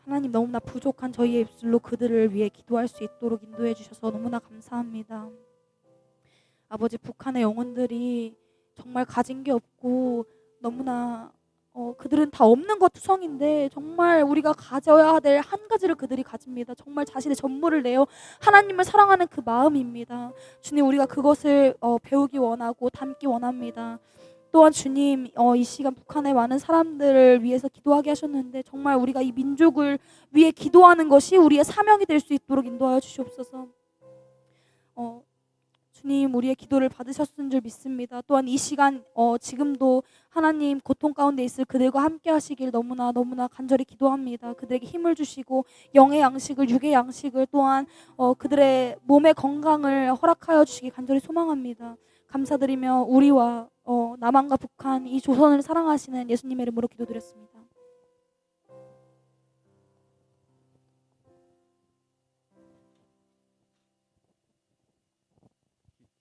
하나님, 너무나 부족한 저희의 입술로 그들을 위해 기도할 수 있도록 인도해 주셔서 너무나 감사합니다. 아버지, 북한의 영혼들이 정말 가진 게 없고 너무나 그들은 다 없는 것 투성인데 정말 우리가 가져야 될 한 가지를 그들이 가집니다. 정말 자신의 전부를 내어 하나님을 사랑하는 그 마음입니다. 주님, 우리가 그것을 배우기 원하고 담기 원합니다. 또한 주님, 이 시간 북한의 많은 사람들을 위해서 기도하게 하셨는데 정말 우리가 이 민족을 위해 기도하는 것이 우리의 사명이 될 수 있도록 인도하여 주시옵소서. 주님, 우리의 기도를 받으셨은 줄 믿습니다. 또한 이 시간 지금도 하나님 고통 가운데 있을 그들과 함께 하시길 너무나 간절히 기도합니다. 그들에게 힘을 주시고 영의 양식을, 육의 양식을, 또한 그들의 몸의 건강을 허락하여 주시기 간절히 소망합니다. 감사드리며 우리와 남한과 북한, 이 조선을 사랑하시는 예수님의 이름으로 기도드렸습니다.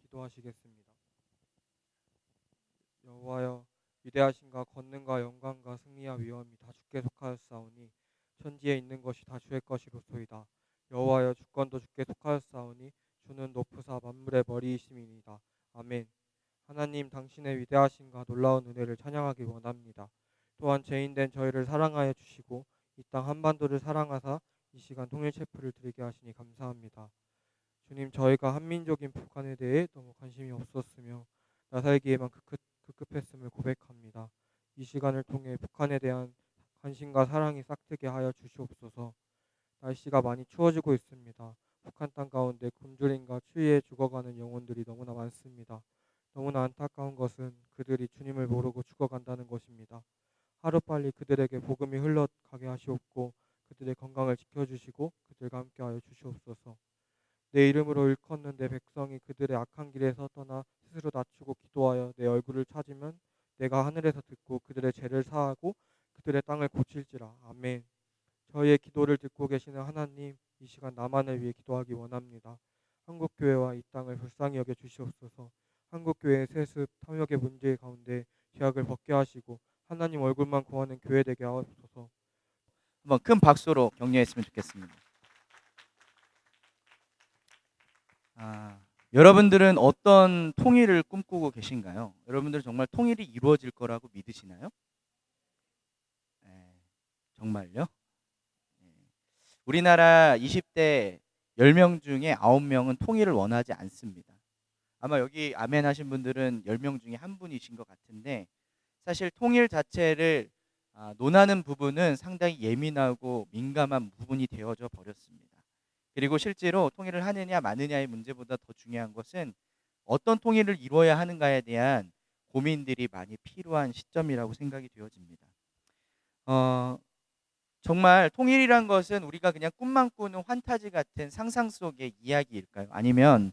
기도하시겠습니다. 여호와여, 위대하신가 권능과 영광과 승리와 위엄이 다 주께 속하였사오니 천지에 있는 것이 다 주의 것이로소이다. 여호와여, 주권도 주께 속하였사오니 주는 높으사 만물의 머리이심이니이다. 아멘. 하나님, 당신의 위대하신가 놀라운 은혜를 찬양하기 원합니다. 또한 죄인된 저희를 사랑하여 주시고 이 땅 한반도를 사랑하사 이 시간 통일 체프를 드리게 하시니 감사합니다. 주님, 저희가 한민족인 북한에 대해 너무 관심이 없었으며 나살기에만 급급했음을 고백합니다. 이 시간을 통해 북한에 대한 관심과 사랑이 싹트게 하여 주시옵소서. 날씨가 많이 추워지고 있습니다. 북한 땅 가운데 굶주림과 추위에 죽어가는 영혼들이 너무나 많습니다. 너무나 안타까운 것은 그들이 주님을 모르고 죽어간다는 것입니다. 하루빨리 그들에게 복음이 흘러가게 하시옵고 그들의 건강을 지켜주시고 그들과 함께하여 주시옵소서. 내 이름으로 일컫는 내 백성이 그들의 악한 길에서 떠나 스스로 낮추고 기도하여 내 얼굴을 찾으면 내가 하늘에서 듣고 그들의 죄를 사하고 그들의 땅을 고칠지라. 아멘. 저희의 기도를 듣고 계시는 하나님, 이 시간 남한을 위해 기도하기 원합니다. 한국교회와 이 땅을 불쌍히 여겨 주시옵소서. 한국교회의 세습, 탐욕의 문제 가운데 죄악을 벗게 하시고 하나님 얼굴만 구하는 교회 되게 하옵소서. 한번 큰 박수로 격려했으면 좋겠습니다. 여러분들은 어떤 통일을 꿈꾸고 계신가요? 여러분들 정말 통일이 이루어질 거라고 믿으시나요? 정말요? 우리나라 20대 10명 중에 9명은 통일을 원하지 않습니다. 아마 여기 아멘 하신 분들은 10명 중에 한 분이신 것 같은데, 사실 통일 자체를 논하는 부분은 상당히 예민하고 민감한 부분이 되어져 버렸습니다. 그리고 실제로 통일을 하느냐 마느냐의 문제보다 더 중요한 것은 어떤 통일을 이루어야 하는가에 대한 고민들이 많이 필요한 시점이라고 생각이 되어집니다. 정말 통일이란 것은 우리가 그냥 꿈만 꾸는 환타지 같은 상상 속의 이야기일까요? 아니면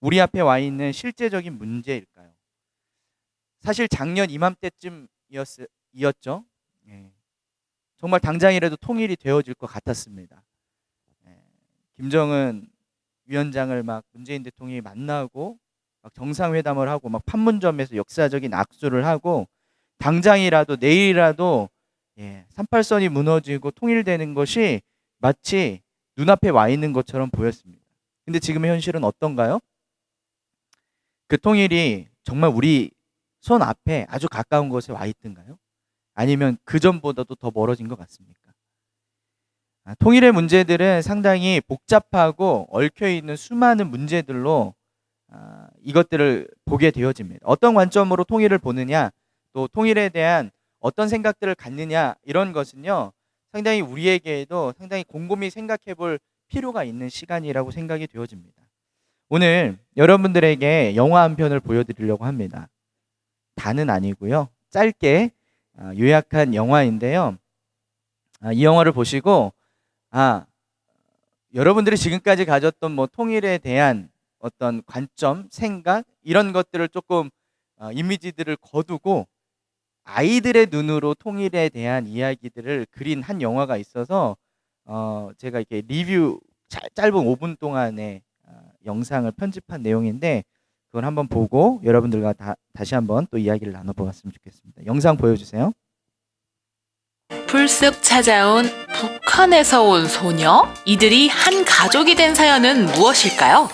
우리 앞에 와 있는 실제적인 문제일까요? 사실 작년 이맘때쯤이었죠. 정말 당장이라도 통일이 되어질 것 같았습니다. 김정은 위원장을 막 문재인 대통령이 만나고 막 정상회담을 하고 막 판문점에서 역사적인 악수를 하고 당장이라도 내일이라도 38선이 무너지고 통일되는 것이 마치 눈앞에 와 있는 것처럼 보였습니다. 근데 지금의 현실은 어떤가요? 그 통일이 정말 우리 손 앞에 아주 가까운 곳에 와 있던가요? 아니면 그 전보다도 더 멀어진 것 같습니까? 통일의 문제들은 상당히 복잡하고 얽혀있는 수많은 문제들로 이것들을 보게 되어집니다. 어떤 관점으로 통일을 보느냐, 또 통일에 대한 어떤 생각들을 갖느냐, 이런 것은요 상당히 우리에게도 상당히 곰곰이 생각해 볼 필요가 있는 시간이라고 생각이 되어집니다. 오늘 여러분들에게 영화 한 편을 보여드리려고 합니다. 다는 아니고요, 짧게 요약한 영화인데요. 이 영화를 보시고 여러분들이 지금까지 가졌던 뭐 통일에 대한 어떤 관점, 생각, 이런 것들을 조금 이미지들을 거두고 아이들의 눈으로 통일에 대한 이야기들을 그린 한 영화가 있어서 제가 이렇게 리뷰 짧은 5분 동안의 영상을 편집한 내용인데, 그걸 한번 보고 여러분들과 다시 한번 또 이야기를 나눠보았으면 좋겠습니다. 영상 보여주세요. 불쑥 찾아온 북한에서 온 소녀? 이들이 한 가족이 된 사연은 무엇일까요?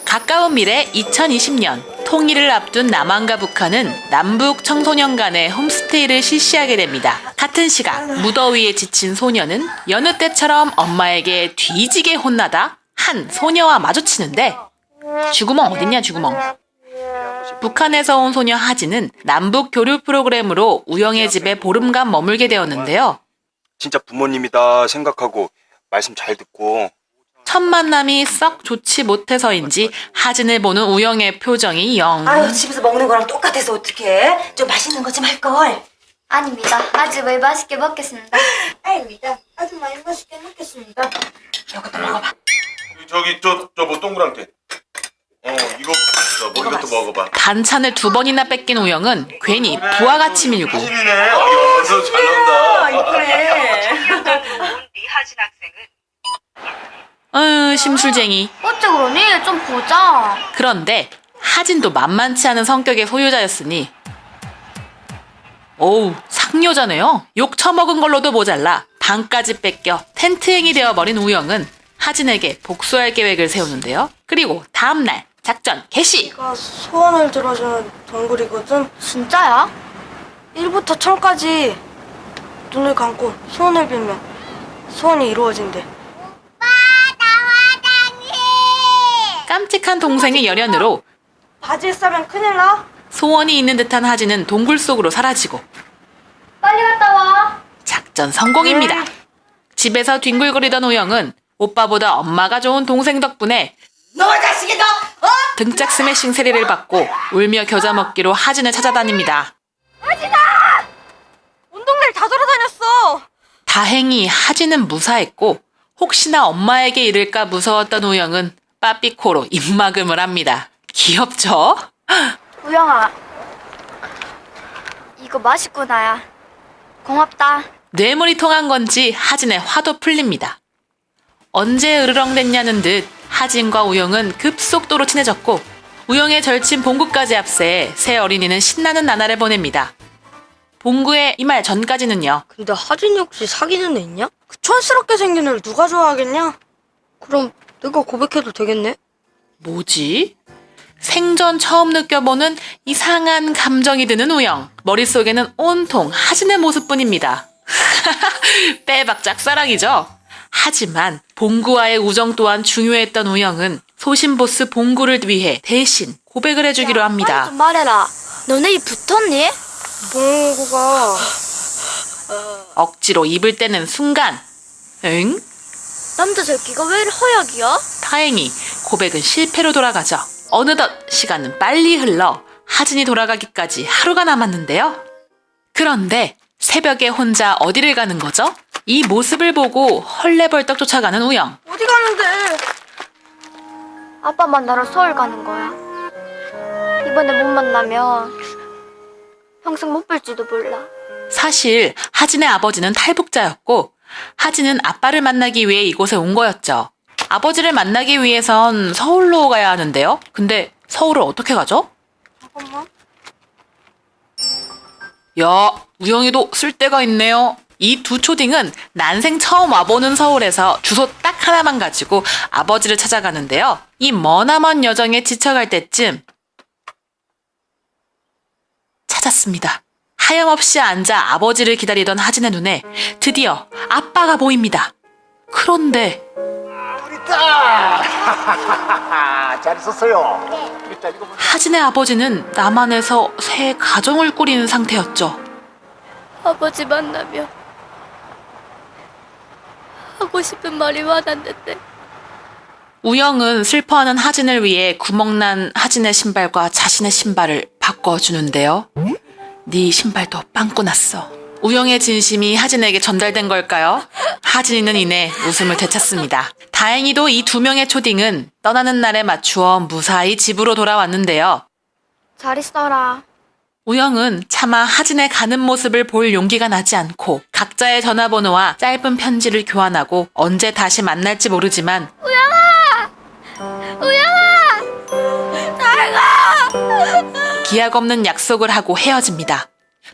가까운 미래 2020년, 통일을 앞둔 남한과 북한은 남북 청소년 간의 홈스테이를 실시하게 됩니다. 같은 시각, 무더위에 지친 소녀는 여느 때처럼 엄마에게 뒤지게 혼나다 한 소녀와 마주치는데, 쥐구멍 어딨냐 쥐구멍. 북한에서 온 소녀 하진은 남북 교류 프로그램으로 우영의 집에 보름간 머물게 되었는데요. 진짜 부모님이다 생각하고 말씀 잘 듣고. 첫 만남이 썩 좋지 못해서인지 하진을 보는 우영의 표정이 영. 아유, 집에서 먹는 거랑 똑같아서 어떡해? 좀 맛있는 거 좀 할걸. 아닙니다. 아주 뭘 맛있게 먹겠습니다. 아닙니다. 아주 많이 맛있게 먹겠습니다. 이것도 먹어봐. 저기 저 뭐 동그랑땡. 이거 이것도 먹어봐. 반찬을 2번이나 뺏긴 우영은 괜히 부하같이 밀고. 하진이네. 너 잘 나온다. 이쁘네. 이 하진 학생은 심술쟁이. 어째 그러니? 좀 보자. 그런데 하진도 만만치 않은 성격의 소유자였으니 어우, 상여자네요. 욕 처먹은 걸로도 모자라 방까지 뺏겨 텐트행이 되어버린 우영은 하진에게 복수할 계획을 세우는데요. 그리고 다음날 작전 개시. 이거 소원을 들어주는 동굴이거든. 진짜야? 1부터 1000까지 눈을 감고 소원을 빌면 소원이 이루어진대. 깜찍한 동생의 열연으로 바지에 싸면 큰일 나. 소원이 있는 듯한 하진은 동굴 속으로 사라지고 빨리 갔다 와. 작전 성공입니다. 집에서 뒹굴거리던 우영은 오빠보다 엄마가 좋은 동생 덕분에 너 자식이 너! 등짝 스매싱 세례를 받고 울며 겨자 먹기로 하진을 찾아다닙니다. 온 동네를 다 돌아다녔어. 다행히 하진은 무사했고 혹시나 엄마에게 이를까 무서웠던 우영은 빠삐코로 입막음을 합니다. 귀엽죠? 우영아, 이거 맛있구나야. 고맙다. 뇌물이 통한 건지 하진의 화도 풀립니다. 언제 으르렁댔냐는 듯 하진과 우영은 급속도로 친해졌고 우영의 절친 봉구까지 앞세 새 어린이는 신나는 나날을 보냅니다. 봉구의 이 말 전까지는요. 근데 하진이 혹시 사귀는 애 있냐? 그 촌스럽게 생긴 애를 누가 좋아하겠냐? 그럼 내가 고백해도 되겠네? 뭐지? 생전 처음 느껴보는 이상한 감정이 드는 우영. 머릿속에는 온통 하진의 모습뿐입니다. 빼박 짝사랑이죠. 하지만 봉구와의 우정 또한 중요했던 우영은 소신보스 봉구를 위해 대신 고백을 해주기로 합니다. 빨리 좀 말해라. 너네 입 붙었니? 봉구가 억지로 입을 떼는 순간 응? 남자 새끼가 왜 이리 허약이야? 다행히 고백은 실패로 돌아가죠. 어느덧 시간은 빨리 흘러 하진이 돌아가기까지 하루가 남았는데요. 그런데 새벽에 혼자 어디를 가는 거죠? 이 모습을 보고 헐레벌떡 쫓아가는 우영. 어디 가는데? 아빠 만나러 서울 가는 거야. 이번에 못 만나면 평생 못 볼지도 몰라. 사실 하진의 아버지는 탈북자였고 하진은 아빠를 만나기 위해 이곳에 온 거였죠. 아버지를 만나기 위해선 서울로 가야 하는데요. 근데 서울을 어떻게 가죠? 잠깐만. 야, 우영이도 쓸 데가 있네요. 이 두 초딩은 난생 처음 와보는 서울에서 주소 딱 하나만 가지고 아버지를 찾아가는데요. 이 머나먼 여정에 지쳐갈 때쯤 찾았습니다. 하염없이 앉아 아버지를 기다리던 하진의 눈에 드디어 아빠가 보입니다. 그런데 잘 있었어요. 하진의 아버지는 남한에서 새 가정을 꾸리는 상태였죠. 아버지 만나면 하고 싶은 말이 많았는데. 우영은 슬퍼하는 하진을 위해 구멍난 하진의 신발과 자신의 신발을 바꿔주는데요. 네 신발도 빵꾸 났어. 우영의 진심이 하진에게 전달된 걸까요? 하진이는 이내 웃음을 되찾습니다. 다행히도 이 두 명의 초딩은 떠나는 날에 맞추어 무사히 집으로 돌아왔는데요. 잘 있어라. 우영은 차마 하진의 가는 모습을 볼 용기가 나지 않고 각자의 전화번호와 짧은 편지를 교환하고 언제 다시 만날지 모르지만 기약 없는 약속을 하고 헤어집니다.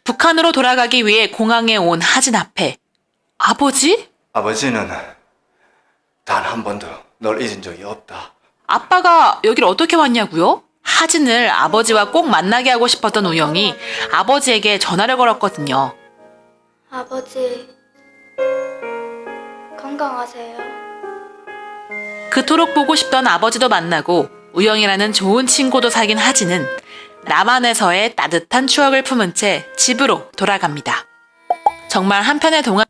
북한으로 돌아가기 위해 공항에 온 하진 앞에 아버지? 아버지는 단 한 번도 널 잊은 적이 없다. 아빠가 여길 어떻게 왔냐고요? 하진을 아버지와 꼭 만나게 하고 싶었던 우영이 아버지에게 전화를 걸었거든요. 아버지, 건강하세요. 그토록 보고 싶던 아버지도 만나고 우영이라는 좋은 친구도 사귄 하진은 남한에서의 따뜻한 추억을 품은 채 집으로 돌아갑니다. 정말 한편의 동화.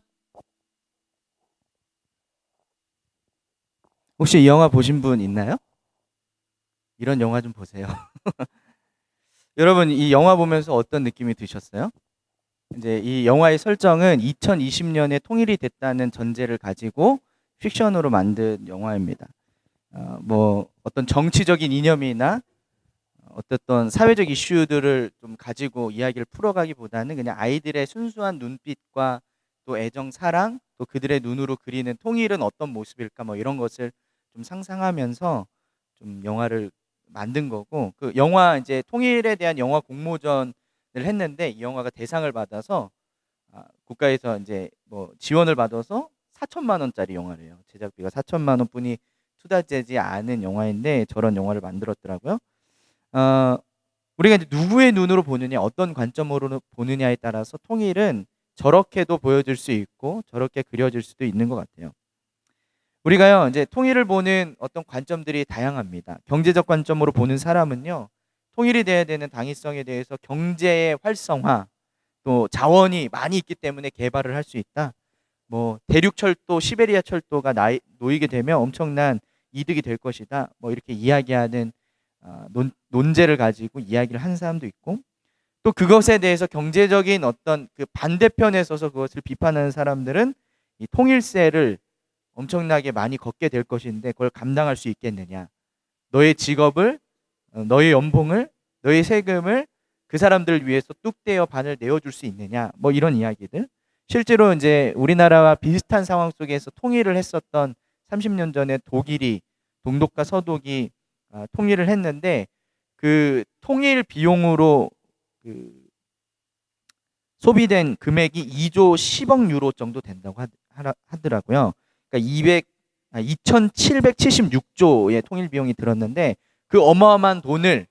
혹시 이 영화 보신 분 있나요? 이런 영화 좀 보세요. 여러분 이 영화 보면서 어떤 느낌이 드셨어요? 이제 이 영화의 설정은 2020년에 통일이 됐다는 전제를 가지고 픽션으로 만든 영화입니다. 뭐 어떤 정치적인 이념이나 어떤 사회적 이슈들을 좀 가지고 이야기를 풀어가기보다는 그냥 아이들의 순수한 눈빛과 또 애정, 사랑, 또 그들의 눈으로 그리는 통일은 어떤 모습일까 뭐 이런 것을 좀 상상하면서 좀 영화를 만든 거고, 그 영화 이제 통일에 대한 영화 공모전을 했는데 이 영화가 대상을 받아서 국가에서 이제 뭐 지원을 받아서 4천만 원짜리 영화래요. 제작비가 4천만 원뿐이 투자되지 않은 영화인데 저런 영화를 만들었더라고요. 우리가 이제 누구의 눈으로 보느냐, 어떤 관점으로 보느냐에 따라서 통일은 저렇게도 보여질 수 있고 저렇게 그려질 수도 있는 것 같아요. 우리가요 이제 통일을 보는 어떤 관점들이 다양합니다. 경제적 관점으로 보는 사람은요, 통일이 돼야 되는 당위성에 대해서 경제의 활성화, 또 자원이 많이 있기 때문에 개발을 할 수 있다. 뭐 대륙철도, 시베리아 철도가 놓이게 되면 엄청난 이득이 될 것이다. 뭐 이렇게 이야기하는 논제를 가지고 이야기를 하는 사람도 있고, 또 그것에 대해서 경제적인 어떤 그 반대편에 서서 그것을 비판하는 사람들은 이 통일세를 엄청나게 많이 걷게 될 것인데 그걸 감당할 수 있겠느냐. 너의 직업을, 너의 연봉을, 너의 세금을 그 사람들을 위해서 뚝 떼어 반을 내어줄 수 있느냐. 뭐 이런 이야기들. 실제로 이제 우리나라와 비슷한 상황 속에서 통일을 했었던 30년 전에 독일이, 동독과 서독이 통일을 했는데 그 통일 비용으로 그 소비된 금액이 2조 10억 유로 정도 된다고 하더라고요. 그러니까 2,776조의 통일 비용이 들었는데 그 어마어마한 돈을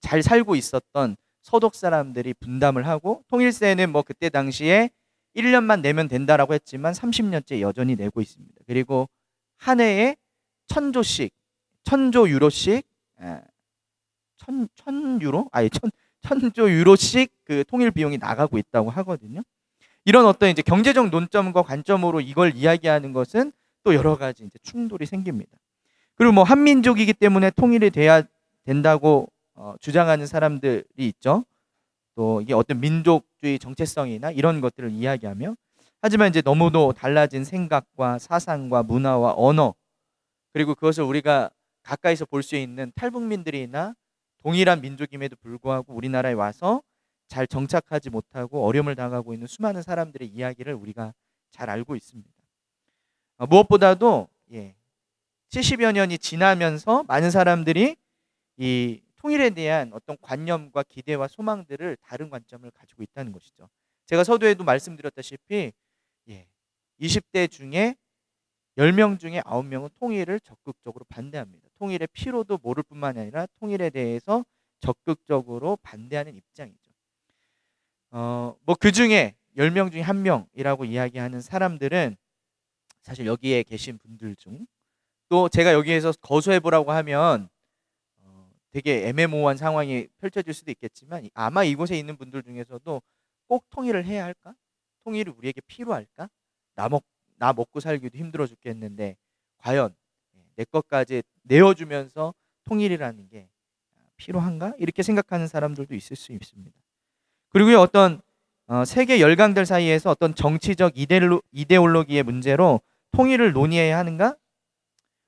잘 살고 있었던 서독 사람들이 분담을 하고, 통일세는 뭐 그때 당시에 1년만 내면 된다라고 했지만 30년째 여전히 내고 있습니다. 그리고 한 해에 1,000조 유로씩, 1,000조 유로씩 그 통일 비용이 나가고 있다고 하거든요. 이런 어떤 이제 경제적 논점과 관점으로 이걸 이야기하는 것은 또 여러 가지 이제 충돌이 생깁니다. 그리고 뭐 한민족이기 때문에 통일이 돼야 된다고 주장하는 사람들이 있죠. 또 이게 어떤 민족주의 정체성이나 이런 것들을 이야기하며, 하지만 이제 너무도 달라진 생각과 사상과 문화와 언어, 그리고 그것을 우리가 가까이서 볼 수 있는 탈북민들이나 동일한 민족임에도 불구하고 우리나라에 와서 잘 정착하지 못하고 어려움을 당하고 있는 수많은 사람들의 이야기를 우리가 잘 알고 있습니다. 무엇보다도 70여 년이 지나면서 많은 사람들이 이 통일에 대한 어떤 관념과 기대와 소망들을 다른 관점을 가지고 있다는 것이죠. 제가 서두에도 말씀드렸다시피 20대 중에 10명 중에 9명은 통일을 적극적으로 반대합니다. 통일의 필요도 모를 뿐만 아니라 통일에 대해서 적극적으로 반대하는 입장이죠. 뭐 그 중에 10명 중에 1명이라고 이야기하는 사람들은 사실 여기에 계신 분들 중, 또 제가 여기에서 거소해보라고 하면 되게 애매모호한 상황이 펼쳐질 수도 있겠지만, 아마 이곳에 있는 분들 중에서도 꼭 통일을 해야 할까? 통일이 우리에게 필요할까? 나 먹고 살기도 힘들어 죽겠는데 과연 내 것까지 내어주면서 통일이라는 게 필요한가? 이렇게 생각하는 사람들도 있을 수 있습니다. 그리고 어떤 세계 열강들 사이에서 어떤 정치적 이데올로기의 문제로 통일을 논의해야 하는가?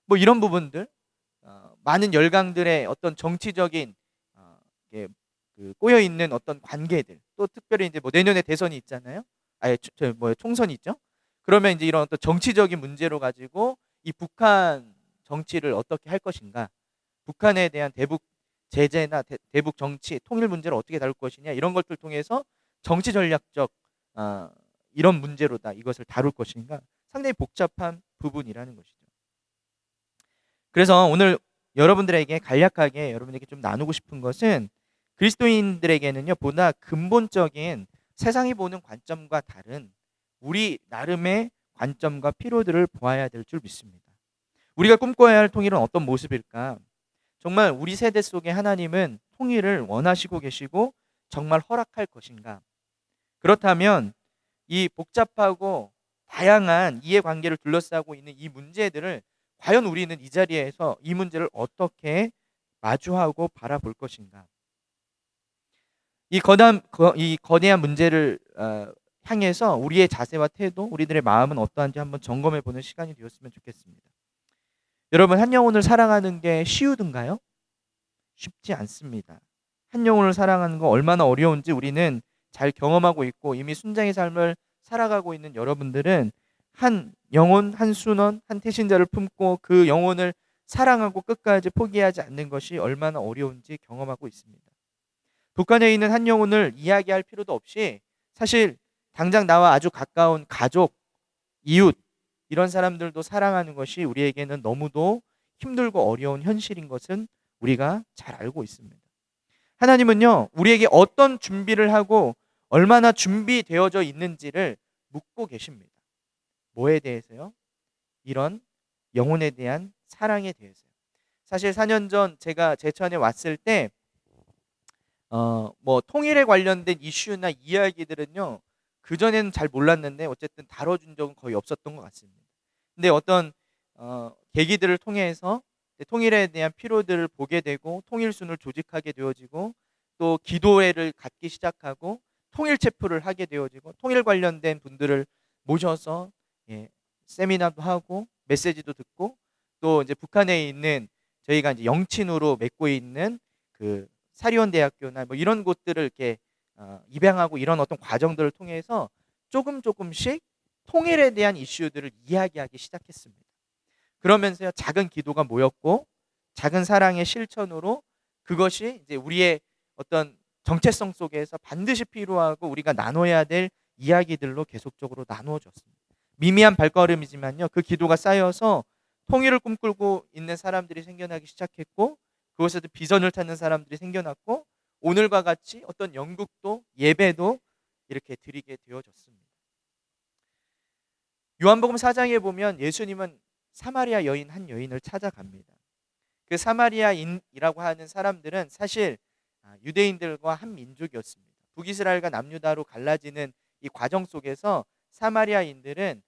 뭐 이런 부분들, 많은 열강들의 어떤 정치적인 꼬여 있는 어떤 관계들, 또 특별히 이제 뭐 내년에 대선이 있잖아요. 총선이 있죠. 그러면 이제 이런 어떤 정치적인 문제로 가지고 이 북한 정치를 어떻게 할 것인가, 북한에 대한 대북 제재나 대북 정치, 통일 문제를 어떻게 다룰 것이냐, 이런 것들 통해서 정치 전략적 이런 문제로다 이것을 다룰 것인가, 상당히 복잡한 부분이라는 것이죠. 그래서 오늘 여러분들에게 간략하게 여러분에게 좀 나누고 싶은 것은, 그리스도인들에게는요 보다 근본적인 세상이 보는 관점과 다른 우리 나름의 관점과 필요들을 보아야 될 줄 믿습니다. 우리가 꿈꿔야 할 통일은 어떤 모습일까? 정말 우리 세대 속에 하나님은 통일을 원하시고 계시고 정말 허락할 것인가? 그렇다면 이 복잡하고 다양한 이해관계를 둘러싸고 있는 이 문제들을 과연 우리는 이 자리에서 이 문제를 어떻게 마주하고 바라볼 것인가? 이 거대한 문제를 향해서 우리의 자세와 태도, 우리들의 마음은 어떠한지 한번 점검해 보는 시간이 되었으면 좋겠습니다. 여러분, 한 영혼을 사랑하는 게 쉬우든가요? 쉽지 않습니다. 한 영혼을 사랑하는 거 얼마나 어려운지 우리는 잘 경험하고 있고, 이미 순장의 삶을 살아가고 있는 여러분들은 한 영혼, 한 순원, 한 태신자를 품고 그 영혼을 사랑하고 끝까지 포기하지 않는 것이 얼마나 어려운지 경험하고 있습니다. 북한에 있는 한 영혼을 이야기할 필요도 없이 사실 당장 나와 아주 가까운 가족, 이웃, 이런 사람들도 사랑하는 것이 우리에게는 너무도 힘들고 어려운 현실인 것은 우리가 잘 알고 있습니다. 하나님은요, 우리에게 어떤 준비를 하고 얼마나 준비되어져 있는지를 묻고 계십니다. 뭐에 대해서요? 이런 영혼에 대한 사랑에 대해서요. 사실 4년 전 제가 제천에 왔을 때 뭐 통일에 관련된 이슈나 이야기들은요, 그전에는 잘 몰랐는데 어쨌든 다뤄준 적은 거의 없었던 것 같습니다. 근데 어떤 계기들을 통해서 통일에 대한 피로들을 보게 되고 통일순을 조직하게 되어지고 또 기도회를 갖기 시작하고 통일 체프를 하게 되어지고 통일 관련된 분들을 모셔서 세미나도 하고 메시지도 듣고 또 이제 북한에 있는 저희가 이제 영친으로 맺고 있는 그 사리온 대학교나 뭐 이런 곳들을 이렇게 입양하고 이런 어떤 과정들을 통해서 조금씩 통일에 대한 이슈들을 이야기하기 시작했습니다. 그러면서요, 작은 기도가 모였고 작은 사랑의 실천으로 그것이 이제 우리의 어떤 정체성 속에서 반드시 필요하고 우리가 나눠야 될 이야기들로 계속적으로 나누어졌습니다. 미미한 발걸음이지만요, 그 기도가 쌓여서 통일을 꿈꾸고 있는 사람들이 생겨나기 시작했고 그곳에도 비전을 찾는 사람들이 생겨났고 오늘과 같이 어떤 연극도 예배도 이렇게 드리게 되어졌습니다. 요한복음 4장에 보면 예수님은 사마리아 여인 한 여인을 찾아갑니다. 그 사마리아인이라고 하는 사람들은 사실 유대인들과 한 민족이었습니다. 북이스라엘과 남유다로 갈라지는 이 과정 속에서 사마리아인들은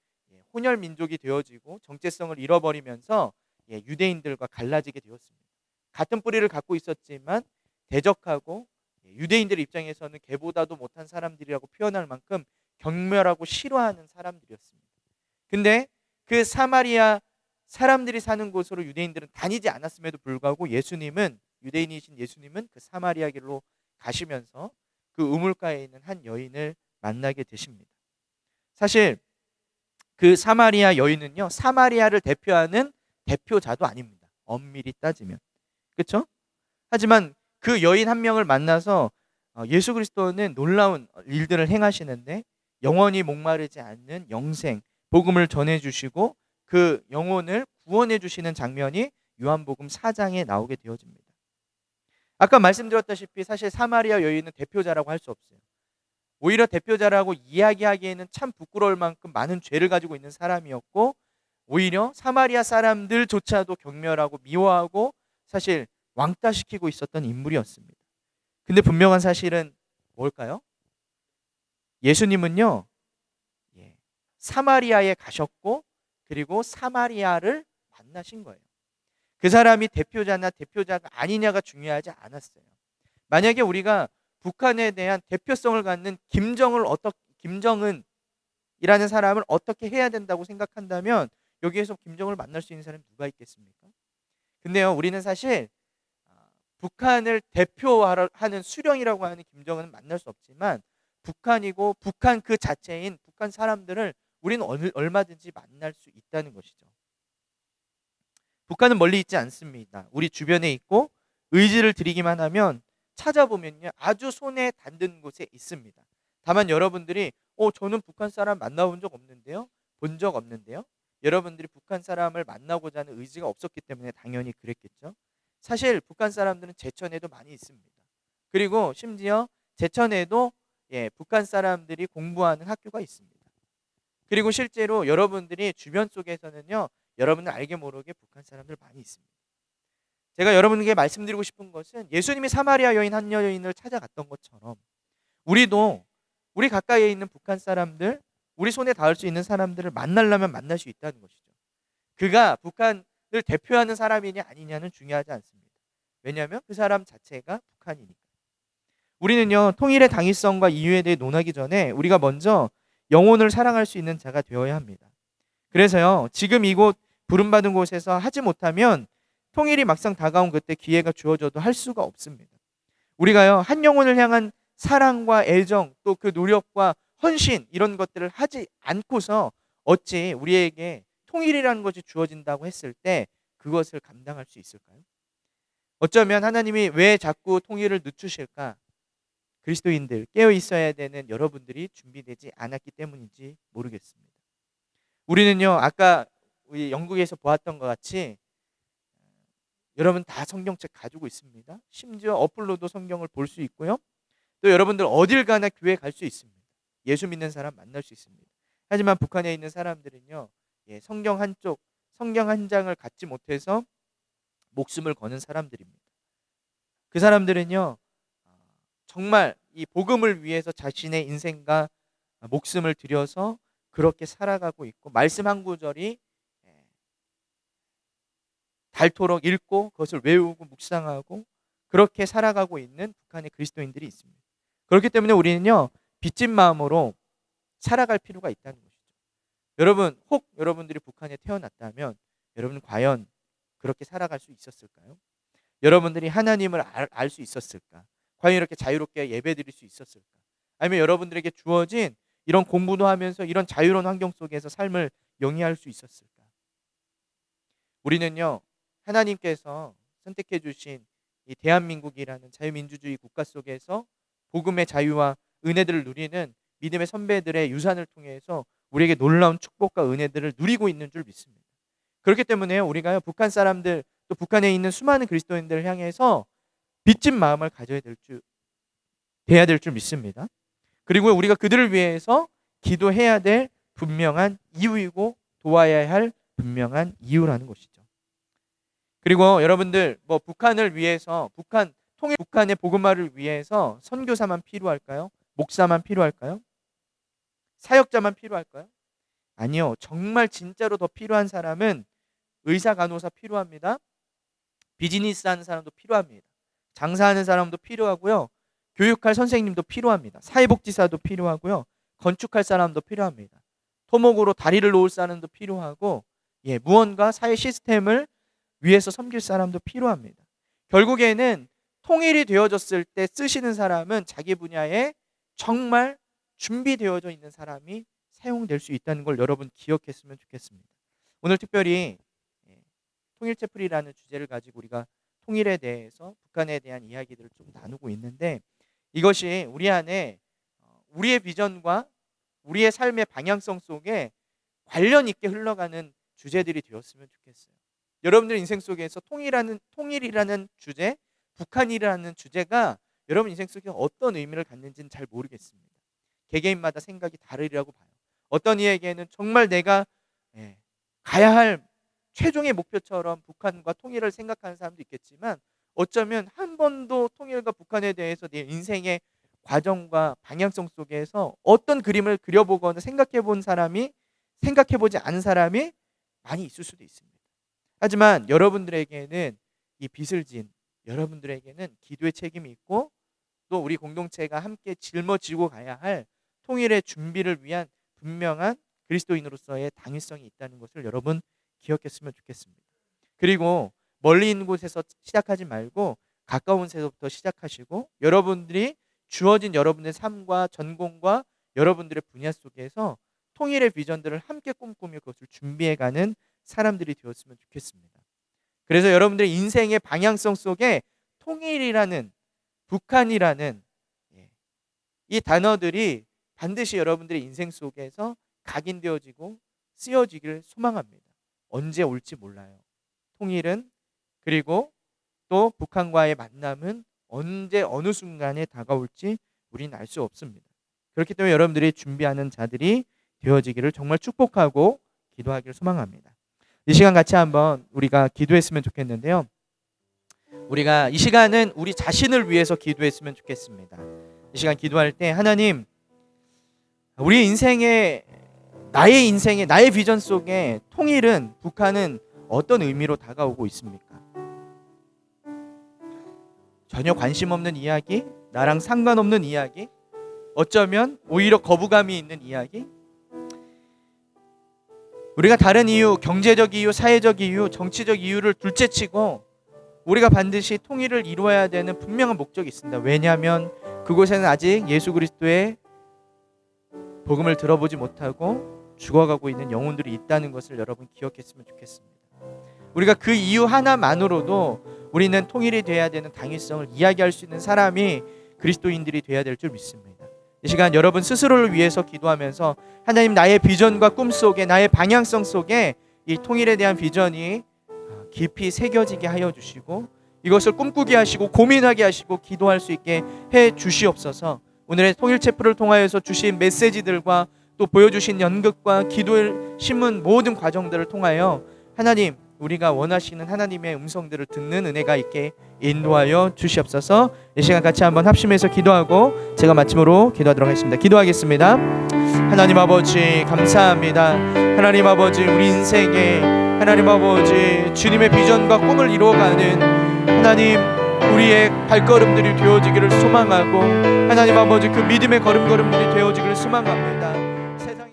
혼혈 민족이 되어지고 정체성을 잃어버리면서 유대인들과 갈라지게 되었습니다. 같은 뿌리를 갖고 있었지만 대적하고 유대인들 입장에서는 개보다도 못한 사람들이라고 표현할 만큼 경멸하고 싫어하는 사람들이었습니다. 근데 그 사마리아 사람들이 사는 곳으로 유대인들은 다니지 않았음에도 불구하고 예수님은, 유대인이신 예수님은 그 사마리아 길로 가시면서 그 우물가에 있는 한 여인을 만나게 되십니다. 사실 그 사마리아 여인은요, 사마리아를 대표하는 대표자도 아닙니다. 엄밀히 따지면. 그렇죠? 하지만 그 여인 한 명을 만나서 예수 그리스도는 놀라운 일들을 행하시는데 영원히 목마르지 않는 영생, 복음을 전해주시고 그 영혼을 구원해 주시는 장면이 요한복음 4장에 나오게 되어집니다. 아까 말씀드렸다시피 사실 사마리아 여인은 대표자라고 할 수 없어요. 오히려 대표자라고 이야기하기에는 참 부끄러울 만큼 많은 죄를 가지고 있는 사람이었고 오히려 사마리아 사람들조차도 경멸하고 미워하고 사실 왕따시키고 있었던 인물이었습니다. 근데 분명한 사실은 뭘까요? 예수님은요, 사마리아에 가셨고 그리고 사마리아를 만나신 거예요. 그 사람이 대표자나 대표자가 아니냐가 중요하지 않았어요. 만약에 우리가 북한에 대한 대표성을 갖는 김정은이라는 사람을 어떻게 해야 된다고 생각한다면 여기에서 김정을 만날 수 있는 사람이 누가 있겠습니까? 근데요, 우리는 사실 북한을 대표하는 수령이라고 하는 김정은은 만날 수 없지만 북한이고 북한 그 자체인 북한 사람들을 우리는 얼마든지 만날 수 있다는 것이죠. 북한은 멀리 있지 않습니다. 우리 주변에 있고 의지를 들이기만 하면 찾아보면요, 아주 손에 닿는 곳에 있습니다. 다만 여러분들이 저는 북한 사람 만나본 적 없는데요, 본 적 없는데요. 여러분들이 북한 사람을 만나고자 하는 의지가 없었기 때문에 당연히 그랬겠죠. 사실 북한 사람들은 제천에도 많이 있습니다. 그리고 심지어 제천에도 북한 사람들이 공부하는 학교가 있습니다. 그리고 실제로 여러분들이 주변 속에서는요, 여러분들 알게 모르게 북한 사람들 많이 있습니다. 제가 여러분에게 말씀드리고 싶은 것은 예수님이 사마리아 여인 한 여인을 찾아갔던 것처럼 우리도 우리 가까이에 있는 북한 사람들, 우리 손에 닿을 수 있는 사람들을 만나려면 만날 수 있다는 것이죠. 그가 북한을 대표하는 사람이냐 아니냐는 중요하지 않습니다. 왜냐하면 그 사람 자체가 북한이니까. 우리는요, 통일의 당위성과 이유에 대해 논하기 전에 우리가 먼저 영혼을 사랑할 수 있는 자가 되어야 합니다. 그래서요, 지금 이곳 부름받은 곳에서 하지 못하면 통일이 막상 다가온 그때 기회가 주어져도 할 수가 없습니다. 우리가요, 한 영혼을 향한 사랑과 애정, 또 그 노력과 헌신, 이런 것들을 하지 않고서 어찌 우리에게 통일이라는 것이 주어진다고 했을 때 그것을 감당할 수 있을까요? 어쩌면 하나님이 왜 자꾸 통일을 늦추실까? 그리스도인들, 깨어 있어야 되는 여러분들이 준비되지 않았기 때문인지 모르겠습니다. 우리는요, 아까 우리 영국에서 보았던 것 같이 여러분 다 성경책 가지고 있습니다. 심지어 어플로도 성경을 볼 수 있고요. 또 여러분들 어딜 가나 교회 갈 수 있습니다. 예수 믿는 사람 만날 수 있습니다. 하지만 북한에 있는 사람들은요, 성경 한쪽, 성경 한 장을 갖지 못해서 목숨을 거는 사람들입니다. 그 사람들은요, 정말 이 복음을 위해서 자신의 인생과 목숨을 들여서 그렇게 살아가고 있고, 말씀 한 구절이 닳도록 읽고 그것을 외우고 묵상하고 그렇게 살아가고 있는 북한의 그리스도인들이 있습니다. 그렇기 때문에 우리는요, 빚진 마음으로 살아갈 필요가 있다는 것이죠. 여러분, 혹 여러분들이 북한에 태어났다면 여러분 과연 그렇게 살아갈 수 있었을까요? 여러분들이 하나님을 알 수 있었을까? 과연 이렇게 자유롭게 예배드릴 수 있었을까? 아니면 여러분들에게 주어진 이런 공부도 하면서 이런 자유로운 환경 속에서 삶을 영위할 수 있었을까? 우리는요, 하나님께서 선택해 주신 이 대한민국이라는 자유민주주의 국가 속에서 복음의 자유와 은혜들을 누리는 믿음의 선배들의 유산을 통해서 우리에게 놀라운 축복과 은혜들을 누리고 있는 줄 믿습니다. 그렇기 때문에 우리가요, 북한 사람들, 또 북한에 있는 수많은 그리스도인들을 향해서 빚진 마음을 가져야 돼야 될 줄 믿습니다. 그리고 우리가 그들을 위해서 기도해야 될 분명한 이유이고 도와야 할 분명한 이유라는 것이죠. 그리고 여러분들, 뭐 북한을 위해서, 북한의 복음화를 위해서 선교사만 필요할까요? 목사만 필요할까요? 사역자만 필요할까요? 아니요. 정말 진짜로 더 필요한 사람은 의사, 간호사 필요합니다. 비즈니스 하는 사람도 필요합니다. 장사하는 사람도 필요하고요. 교육할 선생님도 필요합니다. 사회복지사도 필요하고요. 건축할 사람도 필요합니다. 토목으로 다리를 놓을 사람도 필요하고, 무언가 사회 시스템을 위해서 섬길 사람도 필요합니다. 결국에는 통일이 되어졌을 때 쓰시는 사람은 자기 분야에 정말 준비되어져 있는 사람이 사용될 수 있다는 걸 여러분 기억했으면 좋겠습니다. 오늘 특별히 통일체플이라는 주제를 가지고 우리가 통일에 대해서, 북한에 대한 이야기들을 좀 나누고 있는데, 이것이 우리 안에 우리의 비전과 우리의 삶의 방향성 속에 관련 있게 흘러가는 주제들이 되었으면 좋겠어요. 여러분들 인생 속에서 통일이라는 주제, 북한이라는 주제가 여러분 인생 속에 어떤 의미를 갖는지는 잘 모르겠습니다. 개개인마다 생각이 다르리라고 봐요. 어떤 이에게는 정말 내가 가야 할 최종의 목표처럼 북한과 통일을 생각하는 사람도 있겠지만, 어쩌면 한 번도 통일과 북한에 대해서 내 인생의 과정과 방향성 속에서 어떤 그림을 그려보거나 생각해보지 않은 사람이 많이 있을 수도 있습니다. 하지만 여러분들에게는 이 빚을 진 여러분들에게는 기도의 책임이 있고, 또 우리 공동체가 함께 짊어지고 가야 할 통일의 준비를 위한 분명한 그리스도인으로서의 당위성이 있다는 것을 여러분 기억했으면 좋겠습니다. 그리고 멀리 있는 곳에서 시작하지 말고 가까운 곳에서부터 시작하시고, 여러분들이 주어진 여러분의 삶과 전공과 여러분들의 분야 속에서 통일의 비전들을 함께 꿈꾸며 그것을 준비해가는 사람들이 되었으면 좋겠습니다. 그래서 여러분들의 인생의 방향성 속에 통일이라는, 북한이라는 이 단어들이 반드시 여러분들의 인생 속에서 각인되어지고 쓰여지기를 소망합니다. 언제 올지 몰라요. 통일은, 그리고 또 북한과의 만남은 언제 어느 순간에 다가올지 우리는 알 수 없습니다. 그렇기 때문에 여러분들이 준비하는 자들이 되어지기를 정말 축복하고 기도하기를 소망합니다. 이 시간 같이 한번 우리가 기도했으면 좋겠는데요. 우리가 이 시간은 우리 자신을 위해서 기도했으면 좋겠습니다. 이 시간 기도할 때, 하나님, 우리 인생의, 나의 비전 속에 통일은, 북한은 어떤 의미로 다가오고 있습니까? 전혀 관심 없는 이야기, 나랑 상관없는 이야기, 어쩌면 오히려 거부감이 있는 이야기, 우리가 다른 이유, 경제적 이유, 사회적 이유, 정치적 이유를 둘째치고 우리가 반드시 통일을 이루어야 되는 분명한 목적이 있습니다. 왜냐하면 그곳에는 아직 예수 그리스도의 복음을 들어보지 못하고 죽어가고 있는 영혼들이 있다는 것을 여러분 기억했으면 좋겠습니다. 우리가 그 이유 하나만으로도 우리는 통일이 돼야 되는 당위성을 이야기할 수 있는 사람이 그리스도인들이 돼야 될 줄 믿습니다. 이 시간 여러분 스스로를 위해서 기도하면서, 하나님, 나의 비전과 꿈 속에, 나의 방향성 속에 이 통일에 대한 비전이 깊이 새겨지게 하여 주시고, 이것을 꿈꾸게 하시고 고민하게 하시고 기도할 수 있게 해 주시옵소서. 오늘의 통일체프를 통하여서 주신 메시지들과 또 보여주신 연극과 기도를 심은 모든 과정들을 통하여 하나님, 우리가 원하시는 하나님의 음성들을 듣는 은혜가 있게 인도하여 주시옵소서. 이 시간 같이 한번 합심해서 기도하고 제가 마침으로 기도하도록 하겠습니다. 기도하겠습니다. 하나님 아버지 감사합니다. 하나님 아버지 우리 인생에 하나님 아버지 주님의 비전과 꿈을 이루어가는 하나님 우리의 발걸음들이 되어지기를 소망하고 하나님 아버지 그 믿음의 걸음걸음들이 되어지기를 소망합니다.